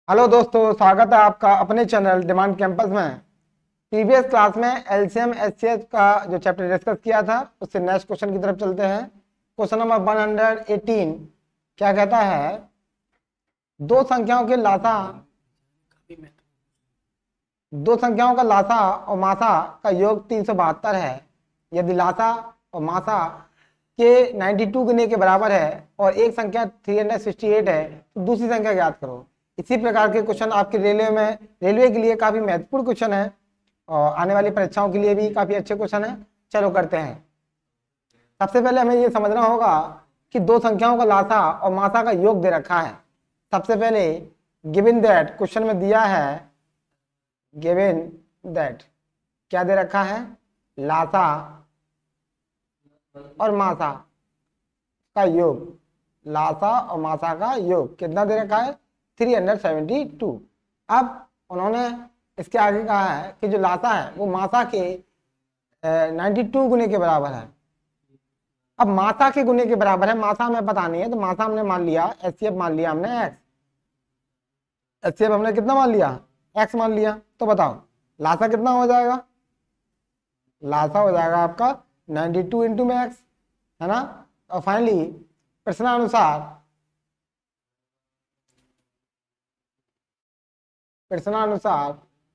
Hello दोस्तों, स्वागत है आपका अपने चैनल डिमांड कैंपस में। प्रीवियस क्लास में एलसीएम एचसीएफ का जो चैप्टर डिस्कस किया था उससे नेक्स्ट क्वेश्चन की तरफ चलते हैं। क्वेश्चन नंबर 118 क्या कहता है? दो संख्याओं का लासा और मासा का योग 372 है। यदि लासा और मासा के 92 गुने के बराबर है और एक संख्या 368 है तो दूसरी संख्या ज्ञात करो। इसी प्रकार के क्वेश्चन आपके रेलवे के लिए काफी महत्वपूर्ण क्वेश्चन है और आने वाली परीक्षाओं के लिए भी काफी अच्छे क्वेश्चन है। चलो करते हैं। सबसे पहले हमें ये समझना होगा कि दो संख्याओं का लासा और मासा का योग दे रखा है। सबसे पहले गिवन दैट क्वेश्चन में दिया है, गिवन दैट क्या दे रखा है? लासा और मासा का योग, लासा और मासा का योग कितना दे रखा है? 372। अब उन्होंने इसके आगे कहा है कि जो लासा है वो मासा के 92 गुने के बराबर है। अब मासा के गुने के बराबर है, मासा हमें पता नहीं है तो मासा हमने मान लिया, एचसीएफ मान लिया हमने एक्स, एचसीएफ हमने कितना मान लिया? एक्स मान लिया। तो बताओ लासा कितना हो जाएगा? लासा हो जाएगा आपका 92 इंटू में एक्स, है ना। और फाइनली प्रश्नानुसार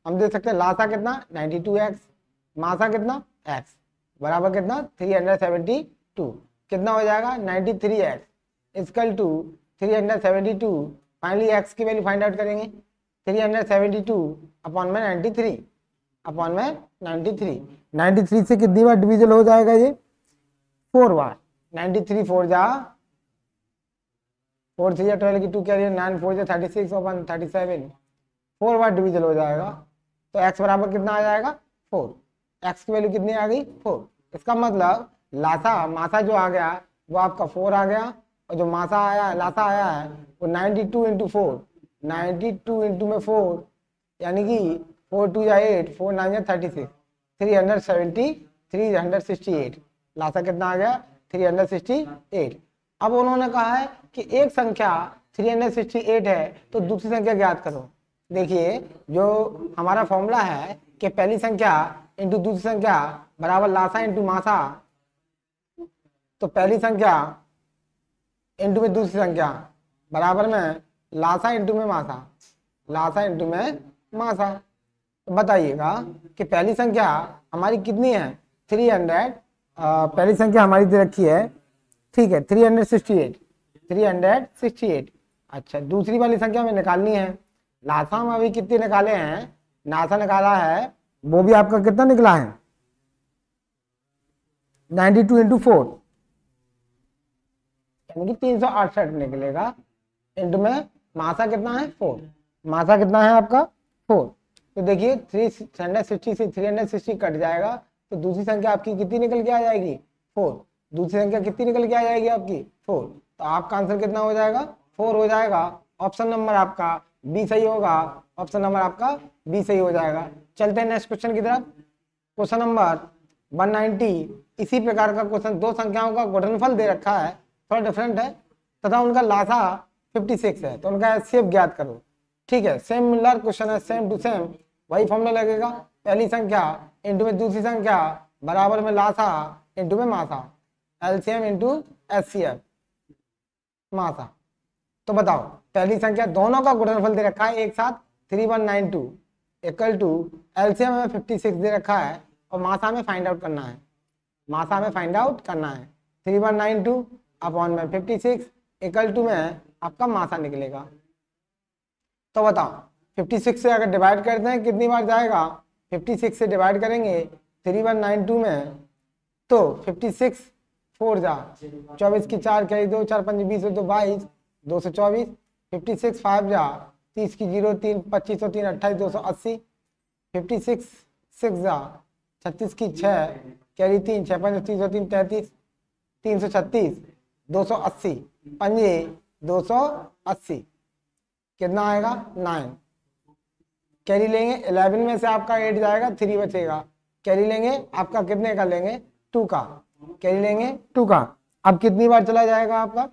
हम देख सकते हैं लासा कितना 92x, मासा कितना x, बराबर कितना 372। कितना हो जाएगा 93x equal to 372। Finally x की वैल्यू फाइंड आउट करेंगे। 372 अपॉन में 93 अपॉन में 93 से कितनी बार डिविजन हो जाएगा? ये 4 बार। 93 4 जा 4 3 12 की 2 कैरी 9 4 जा 36 अपॉन 37, 4 बार डिविजन हो जाएगा। तो x बराबर कितना आ जाएगा? 4। x की वैल्यू कितनी आ गई? 4। इसका मतलब लासा मासा जो आ गया वो आपका 4 आ गया और जो मासा आया लासा आया है वो 92 इंटू 4, 92 इंटू में 4 यानी कि 4 2 या 8 4 9 या 36, 368। लासा कितना आ गया? 368। अब उन्होंने कहा है कि एक संख्या 368 है तो दूसरी संख्या ज्ञात करो। देखिए जो हमारा फॉर्मूला है कि पहली संख्या इंटू दूसरी संख्या बराबर लासा इंटू मासा, तो पहली संख्या इंटू में दूसरी संख्या बराबर में लासा इंटू में मासा, लासा इंटू में मासा। तो बताइएगा कि पहली संख्या हमारी कितनी है? 300। पहली संख्या हमारी दे रखी है, ठीक है, 368। अच्छा, दूसरी वाली संख्या में निकालनी है। लासा में अभी कितने निकाले हैं? नासा निकाला है, वो भी आपका कितना निकला है? 92 इंटू 4 यानी कि 368 निकलेगा। इंटू में मासा कितना है? 4। मासा कितना है आपका? 4। तो देखिए 360 से 360 कट जाएगा तो दूसरी संख्या आपकी कितनी निकल के आ जाएगी? 4। दूसरी संख्या कितनी निकल के आ जाएगी आपकी? 4। तो आपका आंसर कितना हो जाएगा? 4 हो जाएगा। ऑप्शन नंबर आपका बी सही होगा। ऑप्शन नंबर आपका बी सही हो जाएगा। चलते हैं नेक्स्ट क्वेश्चन की तरफ। क्वेश्चन नंबर 190 इसी प्रकार का क्वेश्चन, दो संख्याओं का गुणनफल दे रखा है, थोड़ा डिफरेंट है तथा उनका लासा 56 है तो उनका एचसीएफ ज्ञात करो। ठीक है, सिमिलर क्वेश्चन है, सेम टू सेम वही फॉर्मूला लगेगा। पहली संख्या इंटू में दूसरी संख्या बराबर में लासा इंटू में मासा, एलसीएम इंटू एचसीएफ मासा। तो बताओ पहली संख्या दोनों का गुणनफल दे रखा है एक साथ 3192 इक्वल टू एलसीएम में 56 दे रखा है और मासा में फाइंड आउट करना है। मासा में फाइंड आउट करना है 3192 अपॉन में 56 इक्वल टू में आपका मासा निकलेगा। तो बताओ 56 से अगर डिवाइड करते हैं कितनी बार जाएगा? 56 से डिवाइड करेंगे 3192 में तो 56 4 जा 24 की 4 कैरी 2 4 5 20 2 22 224, 56 5 जा 30 की 0 3 25 3 28 280, 56 6 जा 36 की 6 कैरी 3 6 5 30 3 33 336 280 पंजे 280 कितना आएगा? 9। कैरी लेंगे 11 में से आपका 8 जाएगा, 3 बचेगा। कैरी लेंगे आपका कितने का लेंगे? 2 का। कैरी लेंगे 2 का। अब कितनी बार चला जाएगा आपका?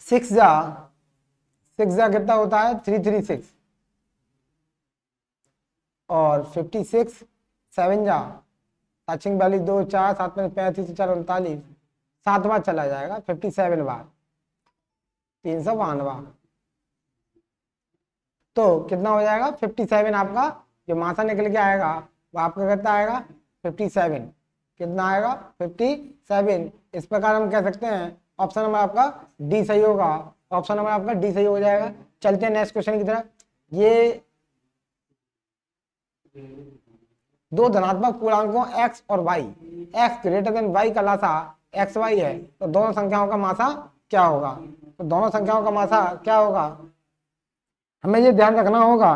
6 जा 6 जा कितना होता है 336 और 56 7 जा टचिंग वाली 2 4 7 में 35 4 39 7 बार चला जाएगा 57 बार 392 तो कितना हो जाएगा 57 आपका जो मासा निकल के आएगा वो आपका कितना आएगा 57 कितना आएगा 57 इस प्रकार हम कह सकते हैं ऑप्शन नंबर आपका डी सही होगा ऑप्शन नंबर आपका डी सही हो जाएगा। चलते हैं नेक्स्ट क्वेश्चन की तरफ। ये दो धनात्मक पूर्णांकों x और y x greater than y का लासा xy है तो दोनों संख्याओं का मासा क्या होगा। तो दोनों संख्याओं का मासा क्या होगा हमें ये ध्यान रखना होगा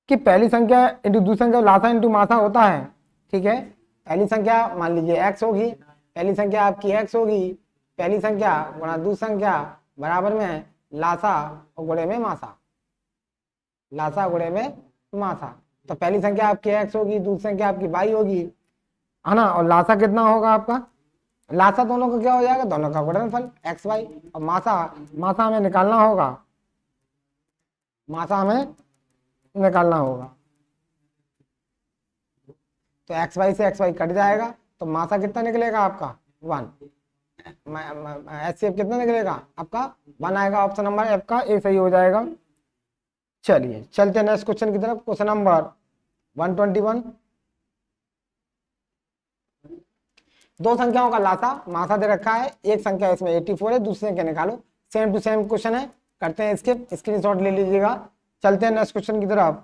कि पहली संख्या इंटू दूसरी संख्या लासा इंटू मासा होता है। ठीक है पहली संख्या मान लीजिए x होगी पहली संख्या आपकी x होगी पहली संख्या गुणा दूसरी संख्या बराबर में लासा और गुणे में मासा लासा गुणे में मासा। तो पहली संख्या आपकी x होगी दूसरी संख्या आपकी y होगी है ना और लासा कितना होगा आपका लासा दोनों का क्या हो जाएगा दोनों का गुणनफल एक्स वाई और मासा मासा हमें निकालना होगा मासा हमें निकालना होगा। तो एक्स वाई से एक्स वाई कट जाएगा तो मासा कितना निकलेगा आपका 1 एचसीएफ कितना निकलेगा आपका 1 आएगा ऑप्शन नंबर एफ का ए सही हो जाएगा। चलिए चलते हैं नेक्स्ट क्वेश्चन की तरफ। क्वेश्चन नंबर 121 दो संख्याओं का लासा मासा दे रखा है एक संख्या इसमें 84 है दूसरी संख्या निकालो सेम टू सेम क्वेश्चन है करते हैं इसके स्क्रीनशॉट ले लीजिएगा। चलते हैं नेक्स्ट क्वेश्चन की तरफ।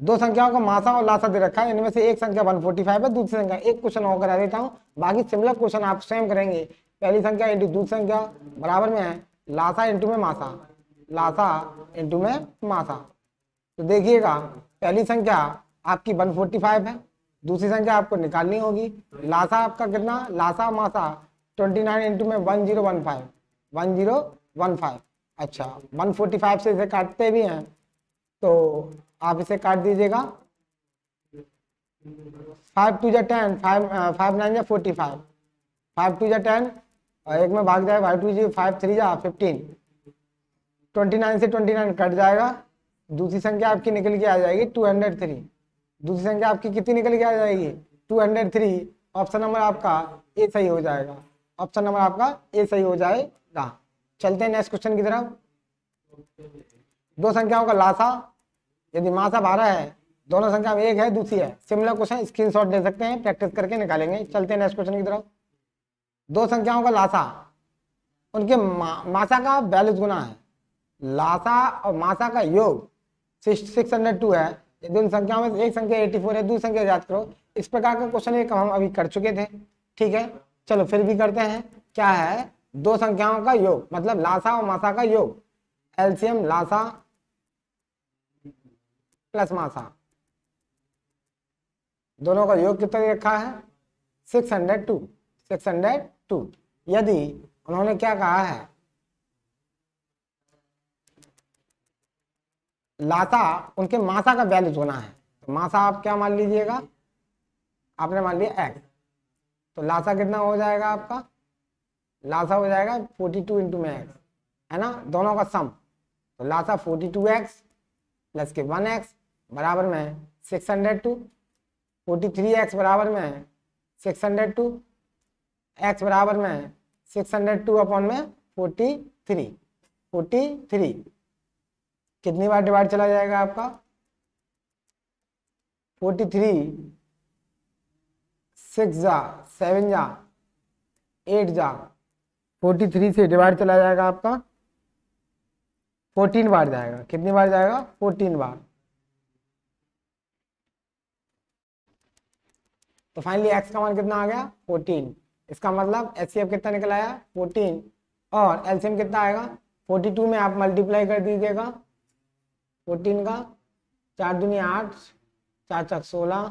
दो संख्याओं का मासा और लासा दे रखा है इनमें से एक संख्या 145 है दूसरी संख्या एक क्वेश्चन और करा देता हूं बाकी सिमिलर क्वेश्चन आप सेम करेंगे। पहली संख्या इंटू दूसरी संख्या बराबर में है लासा इंटू में मासा लासा इंटू में मासा। तो देखिएगा पहली संख्या आपकी 145 है दूसरी संख्या आपको निकालनी होगी लासा आपका कितना लासा मासा 29 इंटू में 1015 अच्छा 145 से इसे काटते भी हैं तो आप इसे काट दीजिएगा 5 2 जा 10 5 9 जा 45 5 2 जा 10 और एक में भाग जाए 5 2 5 3 जा 15 29 से 29 कट जाएगा दूसरी संख्या आपकी निकल के आ जाएगी 203 दूसरी संख्या आपकी कितनी निकल के आ जाएगी 203 ऑप्शन नंबर आपका ए सही हो जाएगा ऑप्शन नंबर आपका ए सही हो जाएगा। चलते हैं नेक्स्ट क्वेश्चन की तरफ। दो संख्याओं का लासा यदि मासा 12 है दोनों संख्या में एक है दूसरी है सिमिलर क्वेश्चन स्क्रीनशॉट दे सकते हैं प्रैक्टिस करके निकालेंगे। चलते हैं नेक्स्ट क्वेश्चन की तरफ। दो संख्याओं का लासा उनके मासा का 42 गुना है लासा और मासा का योग 602 है यदि उन संख्याओं में एक संख्या 84 है दूसरी संख्या याद करो। इस प्रकार का क्वेश्चन एक हम अभी कर चुके थे। ठीक है चलो फिर भी करते हैं। क्या है दो संख्याओं का योग मतलब लासा और मासा का योग एलसीएम लासा प्लस मासा दोनों का योग कितना रखा है 602 यदि उन्होंने क्या कहा है लासा उनके मासा का 42 गुना है तो मासा आप क्या मान लीजिएगा आपने मान लिया x तो लासा कितना हो जाएगा आपका लासा हो जाएगा 42 इंटू में x है ना दोनों का सम तो लासा 42x प्लस के 1x बराबर में 602 43x बराबर में 602 x बराबर में 602 अपॉन में 43 कितनी बार डिवाइड चला जाएगा आपका 43 6 जा 7 जा 8 जा 43 से डिवाइड चला जाएगा आपका 14 बार जाएगा कितनी बार जाएगा 14 बार। तो फाइनली x का मान कितना आ गया 14 इसका मतलब एचसीएफ कितना निकल आया 14 और एलसीएम कितना आएगा 42 में आप मल्टीप्लाई कर दीजिएगा 14 का 4 दूनी 8 4 चक 16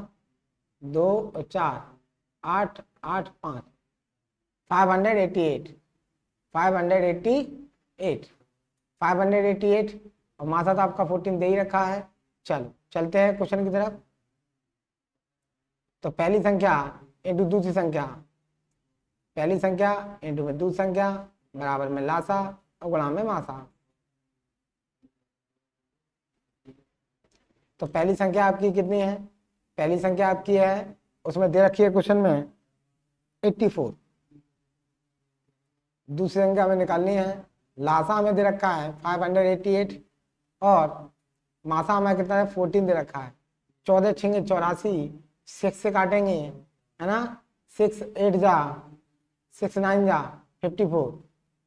2 और 4 8 8 5 588 और मासा तो आपका 14 दे ही रखा है। चलो चलते हैं क्वेश्चन की तरफ। तो पहली संख्या इंटू दूसरी संख्या पहली संख्या इंटू में दूसरी संख्या बराबर में लासा और गुणा में मासा। तो पहली संख्या आपकी कितनी है? पहली संख्या आपकी है, उसमें दे रखी है क्वेश्चन में 84। दूसरी संख्या हमें निकालनी है, लासा हमें दे रखा है 588 और मासा हमें कितना है 14 दे रखा है। 14 छिंगे 84, 6 से काटेंगे है ना, 6 8 जा 6 9 जा 54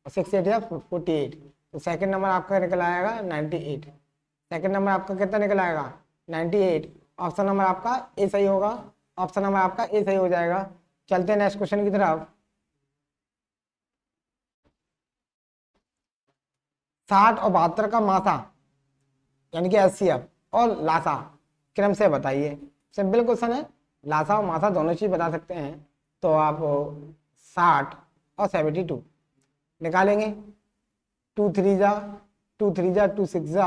और 6 8 जा 48। तो सेकंड नंबर आपका निकल आएगा 98। सेकंड नंबर आपका कितना निकल आएगा 98। ऑप्शन नंबर आपका ए सही होगा, ऑप्शन नंबर आपका ए सही हो जाएगा। चलते हैं नेक्स्ट क्वेश्चन की तरफ। 60 और 72 का मासा यानी कि एचसीएफ और लासा क्रम से बताइए। सिंपल क्वेश्चन है, लासा और मासा दोनों चीज बता सकते हैं। तो आप 60 और 72 निकालेंगे। 2 3 जा 2 3 जा 2 6 जा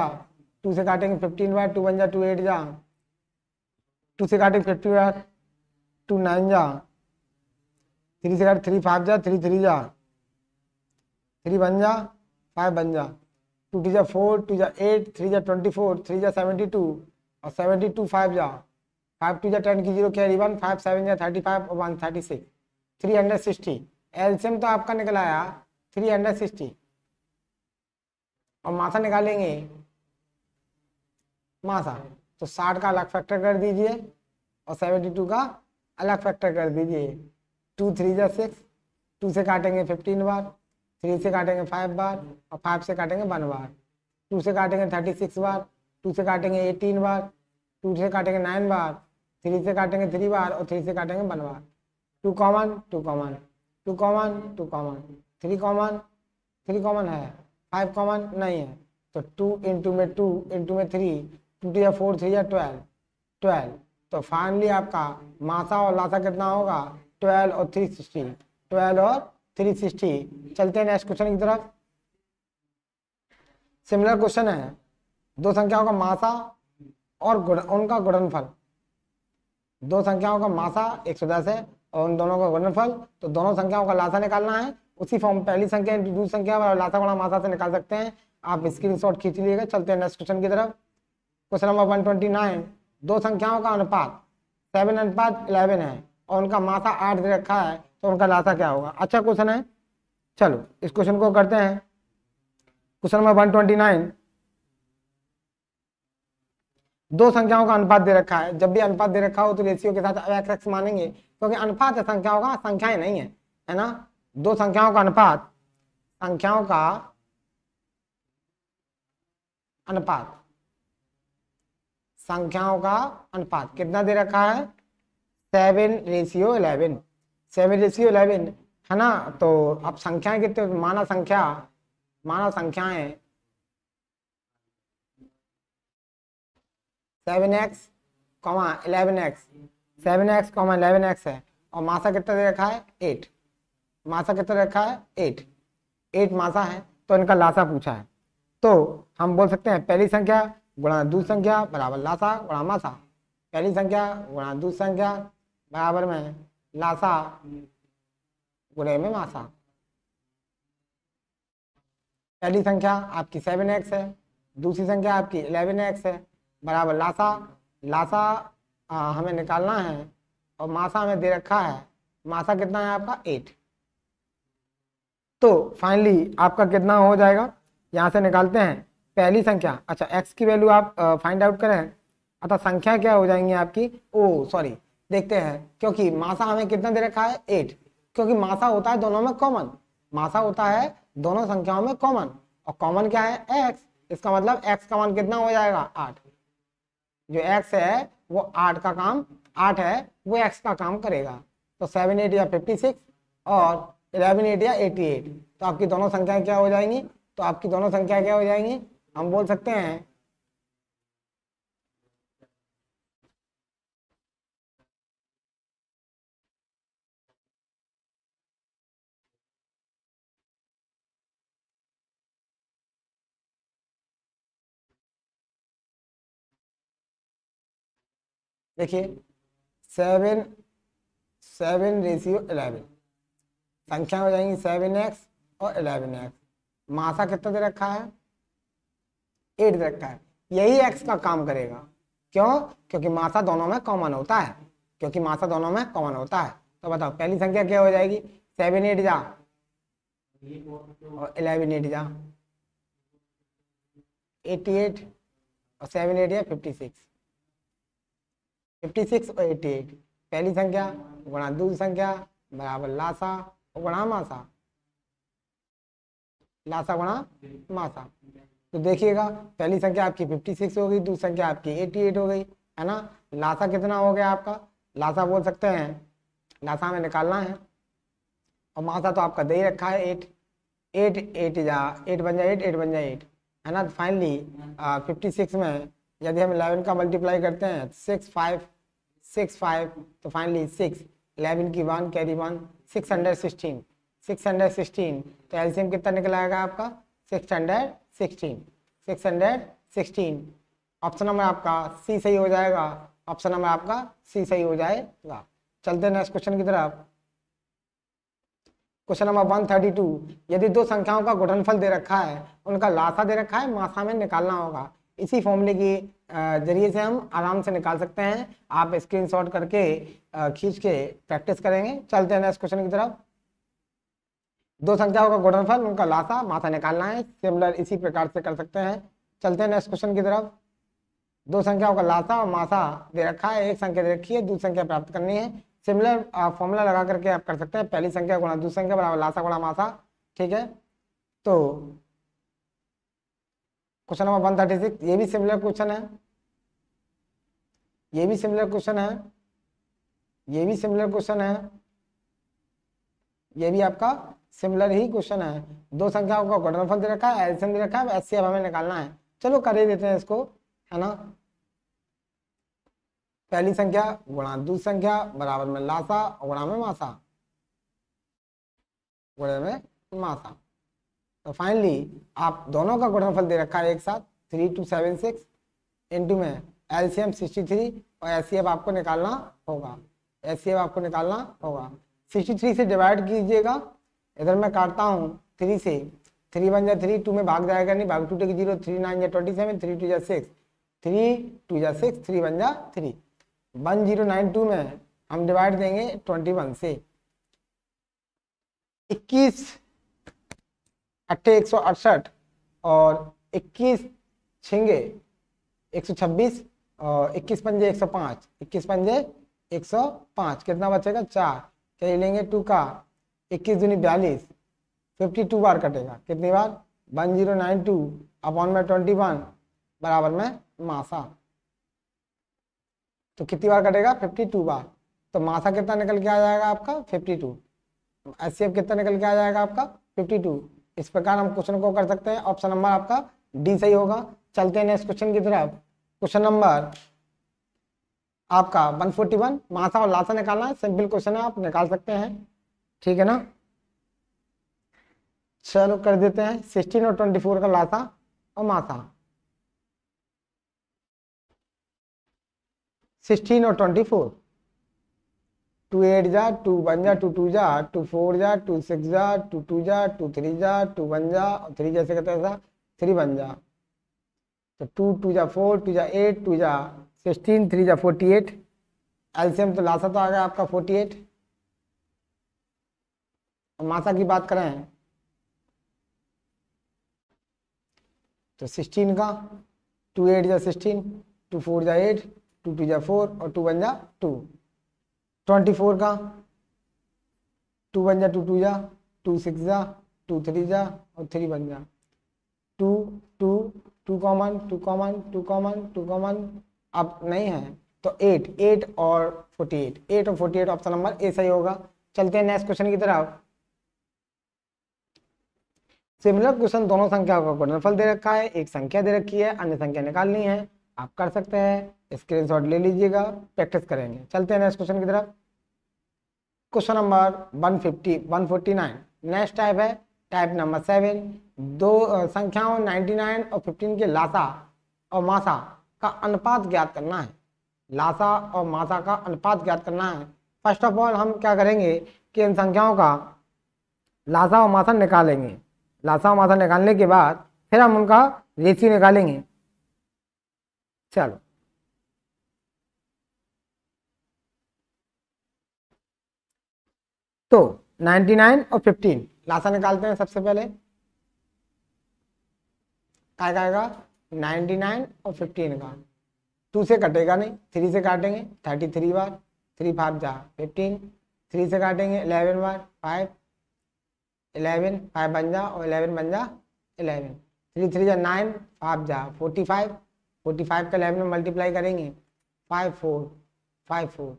2 से काटेंगे 15 बार, 2 1 जा 2 8 जा 2 से काटेंगे 50 बार, 2 9 जा 3 से काट 3 5 जा 3 3 जा 3 1 जा 5 बन जा 2 2 जा 4 2 जा 8 3 जा 24 3 जा 72 और 72 5 जा 5 2 जा 10 की 0 कैरी 1 5 7 जा 35 और 1 36 360। एलसीएम तो आपका निकल आया 360 और मासा निकालेंगे मासा। तो 60 का अलग फैक्टर कर दीजिए और 72 का अलग फैक्टर कर दीजिए। 2 3 जा 6, 2 से काटेंगे 15 बार, 3 से काटेंगे 5 बार और 5 से काटेंगे 1 बार, 2 से काटेंगे 36 बार, 2 से काटेंगे 18 बार, 2 से काटेंगे 9 बार, 3 से काटेंगे 3 बार और 3 से काटेंगे 1 बार। 2 common 2 common 2 common 2 common 3 common 3 common है, 5 कॉमन नहीं है। तो 2 इंटू में 2 इंटू में 3 2 या 4 3 या 12। तो फाइनली आपका मासा और लासा कितना होगा 12 और 360, 12 और 360। चलते हैं नेक्स्ट क्वेश्चन की तरफ। सिमिलर क्वेश्चन है, दो संख्याओं का मासा और उनका गुणनफल। दो संख्याओं का मासा 110 है और उन दोनों का गुणनफल। तो दोनों संख्याओं का लासा निकालना है। उसी फॉर्म पहली संख्या इंटू दूसरी संख्या और लासा गुणा मासा से निकाल सकते हैं। आप स्क्रीनशॉट खींच लीजिएगा। चलते हैं नेक्स्ट क्वेश्चन की तरफ। क्वेश्चन नंबर 129, दो संख्याओं का अनुपात 7:11 है और उनका मासा 8 दे रखा है, तो उनका लासा क्या होगा? अच्छा क्वेश्चन है, चलो इस क्वेश्चन को करते हैं। क्वेश्चन नंबर 129, दो संख्याओं का अनुपात दे रखा है। जब भी अनुपात दे रखा हो तो रेशियो के साथ एक्स एक्स मानेंगे, क्योंकि अनुपात है संख्याओं का, संख्याएं नहीं है ना। दो संख्याओं का अनुपात, संख्याओं का अनुपात, संख्याओं का अनुपात कितना दे रखा है 7:11। 7:11 है ना। तो अब संख्याएं कितने, माना संख्याएं 7x, 11x, 7x, 11x है और मासा कितना दे रखा है 8। मासा कितना दे रखा है 8 मासा है। तो इनका लासा पूछा है। तो हम बोल सकते हैं पहली संख्या गुणा दूसरी संख्या बराबर लासा गुणा मासा। पहली संख्या गुणा दूसरी संख्या बराबर में लासा गुणे में मासा। पहली संख्या आपकी 7x है, दूसरी संख्या आपकी 11x है, बराबर लासा हमें निकालना है और मासा हमें दे रखा है। मासा कितना है आपका 8। तो फाइनली आपका कितना हो जाएगा, यहाँ से निकालते हैं पहली संख्या। अच्छा x की वैल्यू आप फाइंड आउट करें। अतः संख्या क्या हो जाएंगी आपकी, सॉरी देखते हैं, क्योंकि मासा हमें कितना दे रखा है 8, क्योंकि मासा होता है दोनों में कॉमन। मासा होता है दोनों संख्याओं में कॉमन और कॉमन क्या है x। इसका मतलब x का मान कितना हो जाएगा 8। जो x है वो 8 का काम 8 है, वो x का काम करेगा। तो 7 8 या 56 और 11 8 या 88। तो आपकी दोनों संख्याएं क्या हो जाएंगी, तो आपकी दोनों संख्या क्या हो जाएंगी, हम बोल सकते हैं देखिए 7:11, संख्या हो जाएंगी 7x और 11x। मासा कितना दे रखा है, 8 दे रखा है। यही x का काम करेगा, क्यों, क्योंकि मासा दोनों में कॉमन होता है, क्योंकि मासा दोनों में कॉमन होता है। तो बताओ पहली संख्या क्या हो जाएगी, 7 8 जा और 11 8 जा, 88 और 7 8 या 56, 56 और 88। पहली संख्या गुणा दूसरी संख्या बराबर लासा गुणा मासा, लासा गुणा मासा। तो देखिएगा पहली संख्या आपकी 56 हो गई, दूसरी संख्या आपकी 88 हो गई, है ना। लासा कितना हो गया आपका, लासा बोल सकते हैं, लासा में निकालना है, और मासा तो आपका दे ही रखा है 8 8 8 जा 8 बन जाए 8 8 बन जाए 8, है ना। फाइनली 56 में यदि हम 11 का मल्टीप्लाई करते हैं 6 5 6 5, तो फाइनली 6 11 की 1 कैरी 1 616 616। तो एलसीएम कितना निकल आएगा आपका 616 616। ऑप्शन नंबर आपका सी सही हो जाएगा, ऑप्शन नंबर आपका सी सही हो जाएगा। चलते हैं नेक्स्ट क्वेश्चन की तरफ। क्वेश्चन नंबर 132, यदि दो संख्याओं का गुणनफल दे रखा है, उनका लासा दे रखा है, मासा में निकालना होगा। इसी फॉर्मूले के जरिए से हम आराम से निकाल सकते हैं, आप स्क्रीनशॉट करके खींच के प्रैक्टिस करेंगे। चलते हैं नेक्स्ट क्वेश्चन की तरफ। दो संख्याओं का गुणनफल, उनका लासा मासा निकालना है, सिमिलर इसी प्रकार से कर सकते हैं। चलते हैं नेक्स्ट क्वेश्चन की तरफ। दो संख्याओं का लासा और मासा दे रखा है, एक संख्या दे रखी है, दूसरी संख्या प्राप्त करनी है। सिमिलर फॉर्मूला लगा करके आप कर सकते हैं, पहली संख्या गुणा दूसरी संख्या बराबर लासा गुणा मासा, ठीक है। तो क्वेश्चन नंबर 136, ये भी सिमिलर क्वेश्चन है, ये भी सिमिलर क्वेश्चन है, ये भी सिमिलर क्वेश्चन है, ये भी आपका सिमिलर ही क्वेश्चन है। दो संख्याओं का गुणनफल दे रखा है, एलसीएम दे रखा है, एचसीएफ हमें निकालना है। चलो कर ही देते हैं इसको, है ना। पहली संख्या गुणा दूसरी संख्या बराबर में लासा गुणा में मासा, गुणे में मासा। तो फाइनली आप दोनों का गुणनफल दे रखा है एक साथ 3276, इनटू में एलसीएम 63 और एचसीएफ आपको निकालना होगा, एचसीएफ आपको निकालना होगा। 63 से डिवाइड कीजिएगा, इधर मैं काटता हूँ 3 से, 3 बन जाए 3, 2 में भाग जाएगा नहीं, भाग टूटेगी 0, 3 9 जा 27, 3 2 जा 6, 3 2 जा 6, 3 बन जा 3। 1092 में हम डिवाइड देंगे 21 से, 21 अट्ठे 168 और 21 छिंगे 126 और 21 पंजे 105, 21 पंजे 105, कितना बचेगा 4, क्या लेंगे 2 का, 21 दूनी 42, 52 बार कटेगा, कितनी बार 1092 अपॉन में 21 बराबर में मासा। तो कितनी बार कटेगा 52 बार। तो मासा कितना निकल के आ जाएगा आपका 52, एचसीएफ कितना निकल के आ जाएगा आपका 52। इस प्रकार हम क्वेश्चन को कर सकते हैं, ऑप्शन नंबर आपका डी सही होगा। चलते हैं नेक्स्ट क्वेश्चन की तरफ। क्वेश्चन नंबर आपका 141, मासा और लासा निकालना है, सिंपल क्वेश्चन है, आप निकाल सकते हैं, ठीक है ना। चलो कर देते हैं। 16 और 24 का लासा और मासा, 16 और 24, 2 8 जा 2 1 जा 2 2 जा 2 4 जा 2 6 जा 2 2 जा 2 3 जा 2 1 जा, 3 जैसे कहते हैं ऐसा 3 बन जा। तो 2 2 जा 4 2 जा 8 2 जा 16 3 जा 48, एलसीएम तो लासा तो आ गया आपका 48। और मासा की बात करें तो 16 का 2 8 जा 16, 2 4 जा 8, 2 2 जा 4 और 2 1 जा 2। 24 का 2 1 जा 2 2 जा 2 6 जा 2 3 जा और 3 बन जा। 2 2 2 कॉमन 2 कॉमन 2 कॉमन 2 कॉमन अब नहीं है, तो 8 8 और 48, 8 और 48 ऑप्शन नंबर ए सही होगा। चलते हैं नेक्स्ट क्वेश्चन की तरफ। सिमिलर क्वेश्चन, दोनों संख्या का गुणनफल दे रखा है, एक संख्या दे रखी है, अन्य संख्या निकालनी है। आप कर सकते हैं, स्क्रीनशॉट ले लीजिएगा, प्रैक्टिस करेंगे। चलते हैं नेक्स्ट क्वेश्चन की तरफ। क्वेश्चन नंबर 149, नेक्स्ट टाइप है टाइप नंबर 7। दो संख्याओं 99 और 15 के लासा और मासा का अनुपात ज्ञात करना है, लासा और मासा का अनुपात ज्ञात करना है। फर्स्ट ऑफ ऑल हम क्या करेंगे कि इन संख्याओं का लासा और मासा निकालेंगे। लासा और मासा निकालने के बाद फिर हम उनका रेशियो निकालेंगे। चलो तो 99 और 15 लासा निकालते हैं सबसे पहले। क्या आएगा 99 और 15 का 2 से कटेगा नहीं, 3 से काटेंगे 33 बार, 3 5 जा 15, 3 से काटेंगे 11 बार 5 11 5 बन जा और 11 बन जा 11, 3 3 जा 9 5 जा 45, 45 का 11 में मल्टीप्लाई करेंगे 5 4 5 4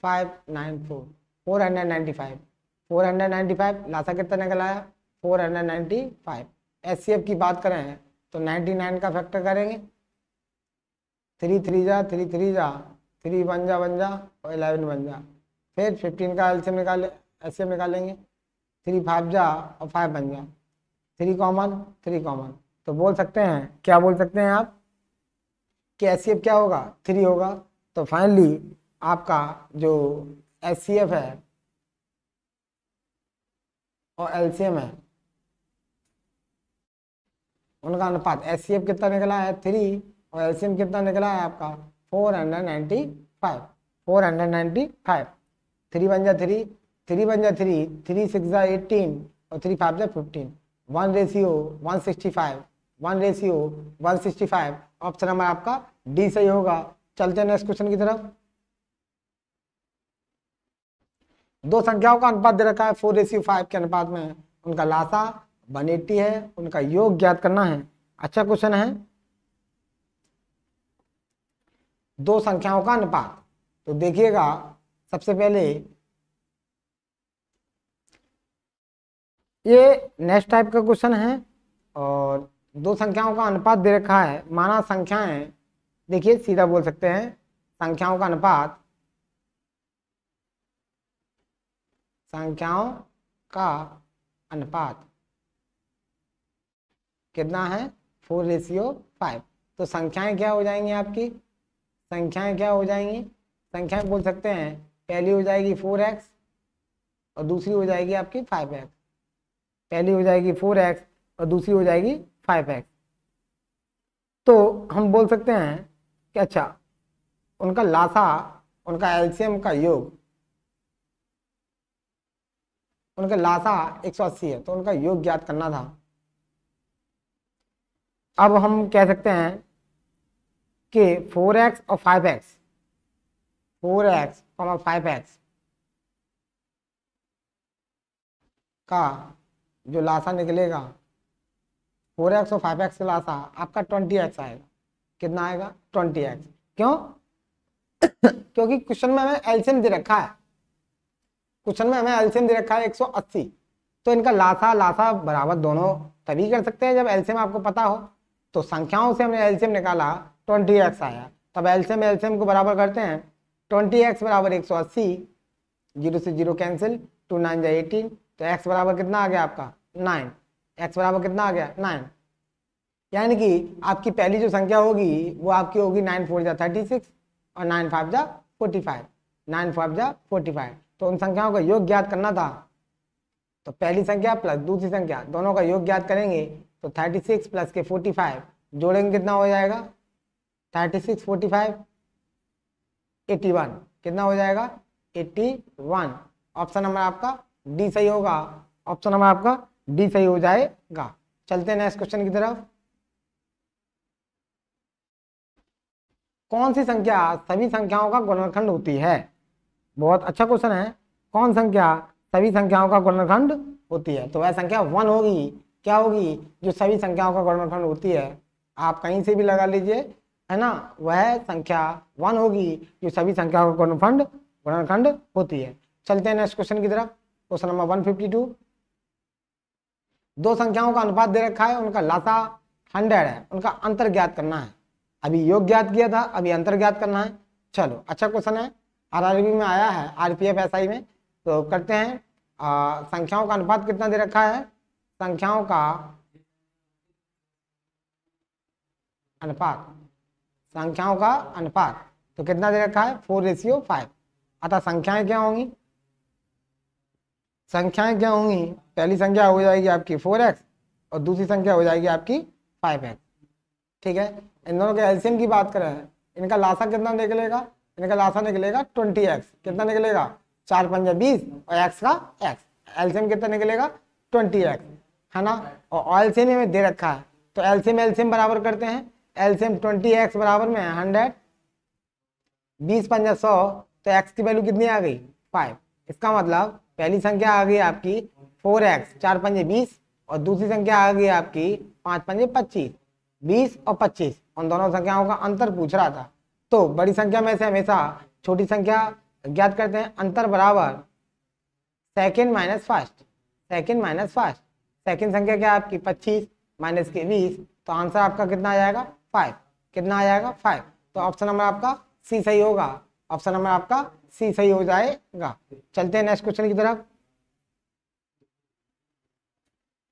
5 9 4 495, 495 लासा कितना निकला है 495। एचसीएफ की बात करें तो 99 का फैक्टर करेंगे 3 3 जा 3 3 जा 3 बन जा और 11 बन जा, फिर 15 का एलसीएम एचसीएफ निकालेंगे 3 5 जा और 5 बन जा, 3 कॉमन। तो बोल सकते हैं, क्या बोल सकते हैं आप कि एचसीएफ क्या होगा 3 होगा। तो फाइनली आपका जो एचसीएफ है और एलसीएम है उनका अनुपात, एचसीएफ कितना निकला है 3 और एलसीएम कितना निकला है आपका 495, 495। 3 बन जा 3, 3 बन जा 3, 3 6 जा 18 और 3 5 जा 15, 1 रेशियो 165, 1 रेशियो 165। ऑप्शन नंबर आपका डी सही होगा। चलते हैं नेक्स्ट क्वेश्चन की तरफ। दो संख्याओं का अनुपात दे रखा है 4:5 के अनुपात में, उनका लासा 180 है, उनका योग ज्ञात करना है। अच्छा क्वेश्चन है। दो संख्याओं का अनुपात, तो देखिएगा सबसे पहले ये नेक्स्ट टाइप का क्वेश्चन है और दो संख्याओं का अनुपात दे रखा है। माना संख्याएं, देखिए सीधा बोल सकते हैं संख्याओं का अनुपात, संख्याओं का अनुपात कितना है 4:5। तो संख्याएं क्या हो जाएंगी आपकी, संख्याएं क्या हो जाएंगी, संख्याएं बोल सकते हैं पहली हो जाएगी 4x और दूसरी हो जाएगी आपकी 5x। पहली हो जाएगी 4x और दूसरी हो जाएगी 5x। तो हम बोल सकते हैं कि अच्छा उनका लासा, उनका एलसीएम का योग, उनका लासा 180 है तो उनका योग ज्ञात करना था। अब हम कह सकते हैं कि 4x और 5x, 4x, 5x का जो लासा निकलेगा, 4x और 5x का लासा आपका 20x आएगा। कितना आएगा 20x। क्यों? क्योंकि क्वेश्चन में हमें एलसीएम दे रखा है, क्वेश्चन में हमें एलसीएम दे रखा है 180। तो इनका लासा बराबर दोनों तभी कर सकते हैं जब एलसीएम आपको पता हो। तो संख्याओं से हमने एलसीएम निकाला 20x आया, तब एलसीएम को बराबर करते हैं 20x बराबर 180, 0 से 0 कैंसिल, 2 9 जा 18। तो x बराबर कितना आ गया आपका 9, x बराबर कितना आ गया 9। यानी कि आपकी पहली जो संख्या होगी वो आपकी होगी 9 4 जा 36 और 9 5 जा 45, 9 5 जा 45। तो उन संख्याओं का योग ज्ञात करना था। तो पहली संख्या प्लस दूसरी संख्या दोनों का योग ज्ञात करेंगे तो 36 प्लस के 45 जोड़ेंगे कितना हो जाएगा 36 45 81, कितना हो जाएगा 81। ऑप्शन नंबर आपका डी सही होगा। ऑप्शन नंबर आपका डी सही हो जाएगा। चलते हैं नेक्स्ट क्वेश्चन की तरफ। कौन सी संख्या सभी संख्याओं का गुणनखंड होती है? बहुत अच्छा क्वेश्चन है। कौन संख्या सभी संख्याओं का गुणनखंड होती है? तो वह संख्या 1 होगी। क्या होगी? जो सभी संख्याओं का गुणनखंड होती है। आप कहीं से भी लगा लीजिए, है ना, वह संख्या 1 होगी जो सभी संख्याओं का गुणनखंड होती है। चलते हैं नेक्स्ट क्वेश्चन की तरफ। Question number 152। दो संख्याओं का अनुपात दे रखा है, उनका लासा 100 है, उनका अंतर ज्ञात करना है। अभी योग ज्ञात किया था, अभी अंतर ज्ञात करना है। चलो अच्छा क्वेश्चन है, आरआरबी में आया है, आरपीएफ एसआई में। तो करते हैं, संख्याओं का अनुपात कितना दे रखा है, संख्याओं का अनुपात, संख्याओं का अनुपात तो कितना दे रखा है 4:5। अतः संख्याएं क्या होंगी, संख्याएं क्या होंगी, पहली संख्या हो जाएगी आपकी 4x और दूसरी संख्या हो जाएगी आपकी 5x। ठीक है, इन दोनों के एलसीएम की बात करें, इनका लासा कितना निकलेगा, इनका लासा निकलेगा 20x। कितना निकलेगा, 4 पंजा 20 और x का x, एलसीएम कितना निकलेगा 20x, है ना। और एलसीएम में दे रखा है तो एलसीएम एलसीएम बराबर करते हैं। एलसीएम 20x बराबर में 100, 20 पंजा 100, तो x की वैल्यू कितनी आ गई 5। इसका मतलब पहली संख्या आ गई आपकी 4x, 4 पंजे 20 और दूसरी संख्या आ गई आपकी 5 पंजे 25। 20 और 25 उन दोनों संख्याओं का अंतर पूछ रहा था, तो बड़ी संख्या में से हमेशा छोटी संख्या ज्ञात करते हैं। अंतर बराबर second minus first, second minus first. Second संख्या क्या आपकी 25 माइनस के 20, तो आंसर आपका कितना आ जाएगा 5। कितना आ जाएगा 5। तो ऑप्शन नंबर आपका सी सही होगा, ऑप्शन नंबर आपका सी सही हो जाएगा। चलते हैं नेक्स्ट क्वेश्चन की तरफ।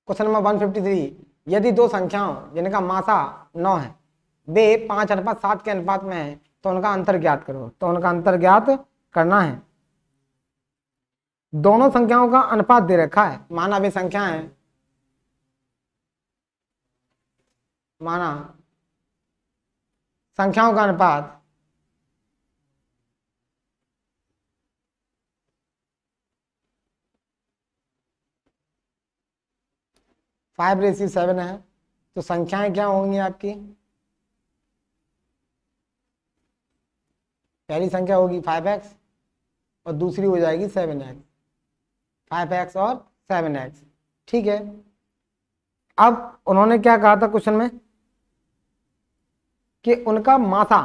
क्वेश्चन नंबर 153, यदि दो संख्याओं जिनका मासा 9 है वे 5:7 के अनुपात में है तो उनका अंतर ज्ञात करो। तो उनका अंतर ज्ञात करना है। दोनों संख्याओं का अनुपात दे रखा है, माना वे संख्याएं, माना संख्याओं का अनुपात 5:7 है, तो संख्याएं क्या होंगी आपकी, पहली संख्या होगी 5x और दूसरी हो जाएगी 7x, 5x और 7x। ठीक है, अब उन्होंने क्या कहा था क्वेश्चन में कि उनका मासा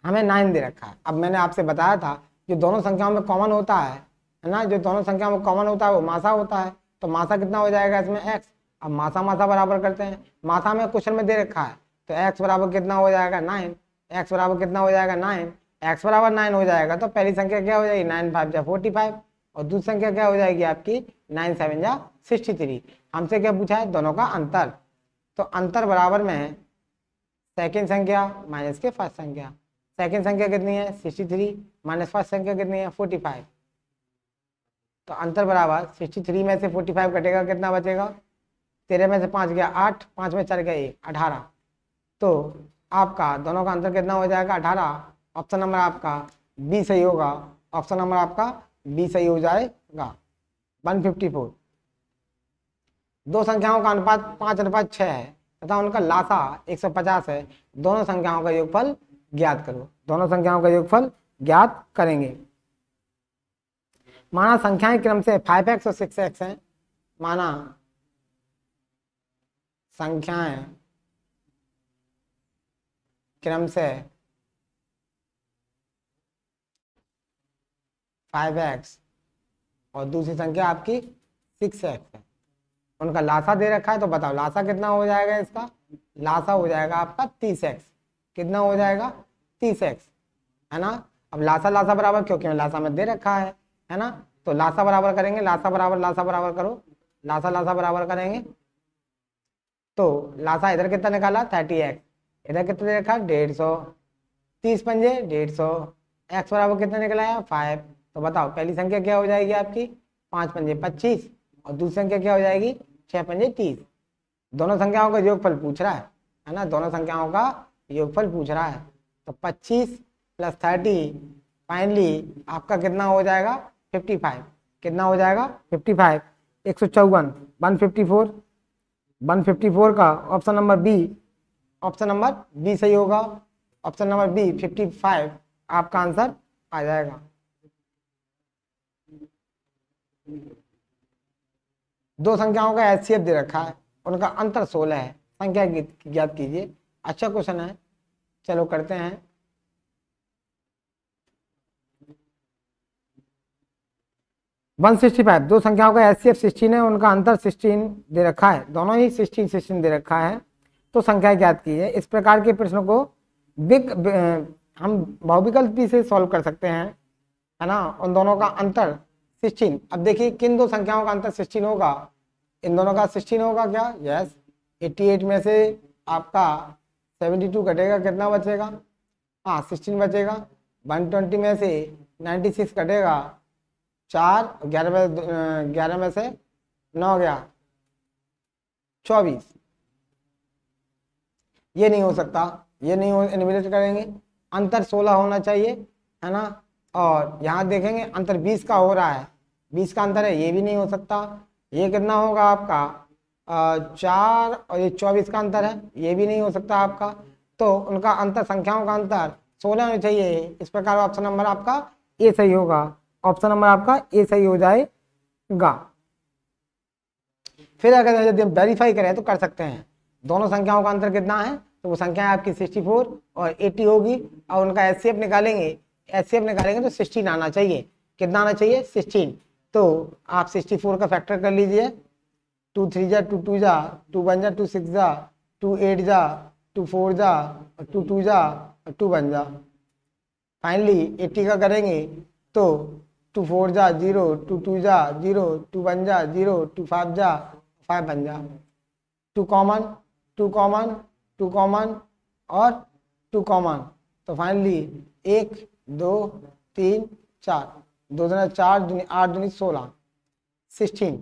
हमें 9 दे रखा है। अब मैंने आपसे बताया था जो दोनों संख्याओं में कॉमन होता है ना, जो दोनों संख्याओं में कॉमन होता है वो मासा होता है। तो मासा कितना हो जाएगा इसमें x। अब मासा मासा बराबर करते हैं, मासा में क्वेश्चन में दे रखा है तो x बराबर कितना हो जाएगा 9, x बराबर कितना हो जाएगा 9, x बराबर 9 हो जाएगा तो पहली संख्या क्या हो जाएगी 9 5 जा 45 और दूसरी संख्या क्या हो जाएगी आपकी 9 7 जा 63। हमसे क्या पूछा है, दोनों का अंतर। तो अंतर बराबर में है सेकेंड संख्या माइनस के फर्स्ट संख्या। सेकेंड संख्या कितनी है 63 माइनस फर्स्ट संख्या कितनी है 45। तो अंतर बराबर 63 में से 45 कटेगा, कितना बचेगा, 13 में से 5 गया 8, 5 में 4 गया 1, 18। तो आपका दोनों का अंतर कितना हो जाएगा 18। ऑप्शन नंबर आपका बी सही होगा, ऑप्शन नंबर आपका बी सही हो जाएगा। 154, दो संख्याओं का अनुपात 5:6 है तथा उनका लासा 150 है, दोनों संख्याओं का योगफल ज्ञात करो। दोनों संख्याओं का योगफल ज्ञात करेंगे। माना संख्याएं क्रम से 5x और 6x हैं, माना संख्याएं क्रम से 5x और दूसरी संख्या आपकी 6x है, उनका लासा दे रखा है। तो बताओ लासा कितना हो जाएगा, इसका लासा हो जाएगा आपका 30x। कितना हो जाएगा 30x, है ना। अब लासा लासा बराबर, क्योंकि लासा में दे रखा है ना, तो लासा बराबर करेंगे, लासा बराबर करो, लासा लासा बराबर करेंगे तो लासा इधर कितना निकाला 30x, इधर कितना दे रखा 150, 30 पंजे 150, x बराबर कितना निकला है 5। तो बताओ पहली संख्या क्या हो जाएगी आपकी 5 पंजे 25 और दूसरी संख्या क्या हो जाएगी 6 पंजे 30। दोनों संख्याओं का योगफल पूछ रहा है ना, दोनों संख्याओं का योगफल पूछ रहा है। तो 25 + 30 फाइनली आपका कितना हो जाएगा 55। कितना हो जाएगा 55। 154, 154 का option number B, option number B सही होगा, ऑप्शन नंबर बी 55 आपका आंसर आ जाएगा। दो संख्याओं का एचसीएफ दे रखा है, उनका अंतर 16 है, संख्या ज्ञात कीजिए। अच्छा क्वेश्चन है, चलो करते हैं। वन 165, दो संख्याओं का एचसीएफ 16 है, उनका अंतर 16 दे रखा है, दोनों ही 16 दे रखा है, तो संख्या ज्ञात कीजिए। इस प्रकार के प्रश्नों को हम बहुविकल्पी से सॉल्व कर सकते हैं, है ना। उन दोनों का अंतर 16। अब देखिए किन दो संख्याओं का अंतर 16 होगा, इन दोनों का 16 होगा क्या, यस। 88 में से आपका 72 कटेगा, कितना बचेगा, हाँ 16 बचेगा। 120 में से 96 कटेगा, 4, 11 में से 9 गया 24, ये नहीं हो सकता, ये नहीं हो, एलिमिनेट करेंगे। अंतर 16 होना चाहिए, है ना। और यहाँ देखेंगे अंतर 20 का हो रहा है, 20 का अंतर है, ये भी नहीं हो सकता। ये कितना होगा आपका 4 और ये 24 का अंतर है, ये भी नहीं हो सकता आपका। तो उनका अंतर, संख्याओं का अंतर 16 होना चाहिए। इस प्रकार ऑप्शन नंबर आपका ए सही होगा, ऑप्शन नंबर आपका ए सही हो जाएगा। फिर अगर यदि हम वेरीफाई करें तो कर सकते हैं, दोनों संख्याओं का अंतर कितना है, तो वो संख्या आपकी 64 और 80 होगी। और उनका एचसीएफ निकालेंगे, तो 16 आना चाहिए। कितना आना चाहिए, 16। तो आप 64 का फैक्टर कर लीजिए, 2 3 जा 2 2 जा 2 1 जा 2 6 जा 2 8 जा 2 4 जा और 2 2 जा और 2 1 जा। फाइनली 80 का करेंगे तो 2 4 जा 0, 2 2 जा 0, 2 1 जा 0, 2 5 जा 5 1 जा, 2 कॉमन 2 कॉमन 2 कॉमन और 2 कॉमन। तो फाइनली 1 2 3 4, 2 दूना 4, 8 दूनी 16, 16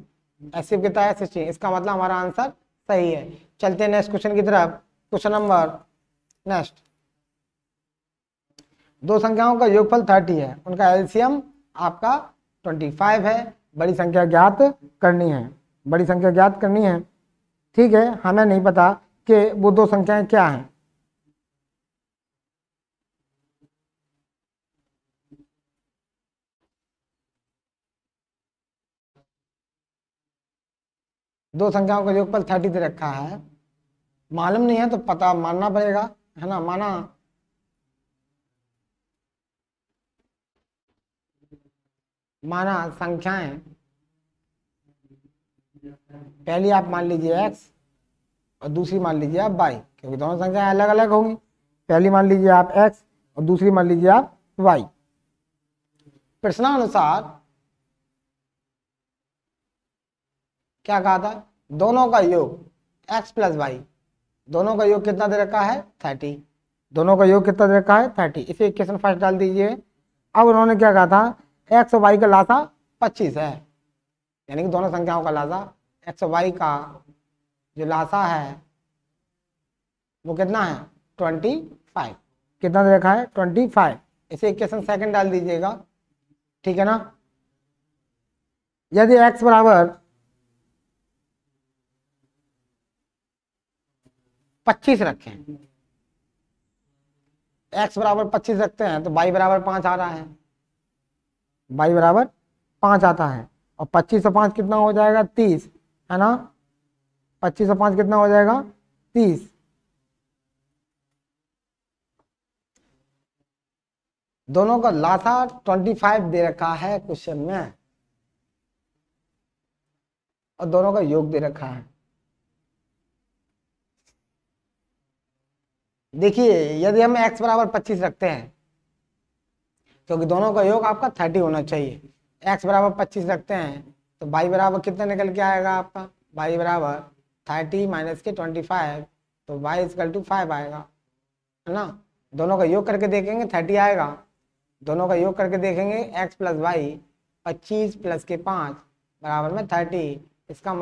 ऐसे कितना है 16। इसका मतलब हमारा आंसर सही है। चलते हैं नेक्स्ट क्वेश्चन की तरफ। क्वेश्चन नंबर नेक्स्ट, दो संख्याओं का योगफल 30 है, उनका एलसीएम आपका 25 है। बड़ी संख्या ज्ञात करनी है, बड़ी संख्या ज्ञात करनी है। ठीक है, हमें नहीं पता कि वो दो संख्याएं क्या हैं। दो संख्याओं का योगफल 30 दे रखा है, मालूम नहीं है तो पता मानना पड़ेगा, है ना। माना संख्याएं, पहली आप मान लीजिए x और दूसरी मान लीजिए आप y, क्योंकि दोनों संख्याएं अलग अलग होंगी। पहली मान लीजिए आप x और दूसरी मान लीजिए आप y। प्रश्नानुसार क्या कहा था, दोनों का योग x प्लस वाई, दोनों का योग कितना दे रखा है 30, दोनों का योग कितना दे रखा है 30। इसे इक्वेशन फर्स्ट डाल दीजिए। अब उन्होंने क्या कहा था, x और y का लासा 25 है, यानी कि दोनों संख्याओं का लासा x और y का जो लासा है वो कितना है 25, कितना दे रखा है 25। इसे इक्वेशन सेकंड डाल दीजिएगा, ठीक है ना। यदि x बराबर 25 रखें, x बराबर 25 रखते हैं तो y बराबर 5 आ रहा है, y बराबर 5 आता है। और 25 और 5 कितना हो जाएगा 30, है ना। 25 और 5 कितना हो जाएगा 30। दोनों का लासा 25 दे रखा है क्वेश्चन में और दोनों का योग दे रखा है। देखिए यदि हम x बराबर 25 रखते हैं, क्योंकि दोनों का योग आपका 30 होना चाहिए, x बराबर 25 रखते हैं तो y बराबर कितना निकल के आएगा आपका, y बराबर 30 माइनस के 25, तो y इक्वल टू 5 आएगा, है ना। दोनों का योग करके देखेंगे 30 आएगा, दोनों का योग करके देखेंगे x प्लस वाई 25 प्लस के 5 बराबर में 30। इसका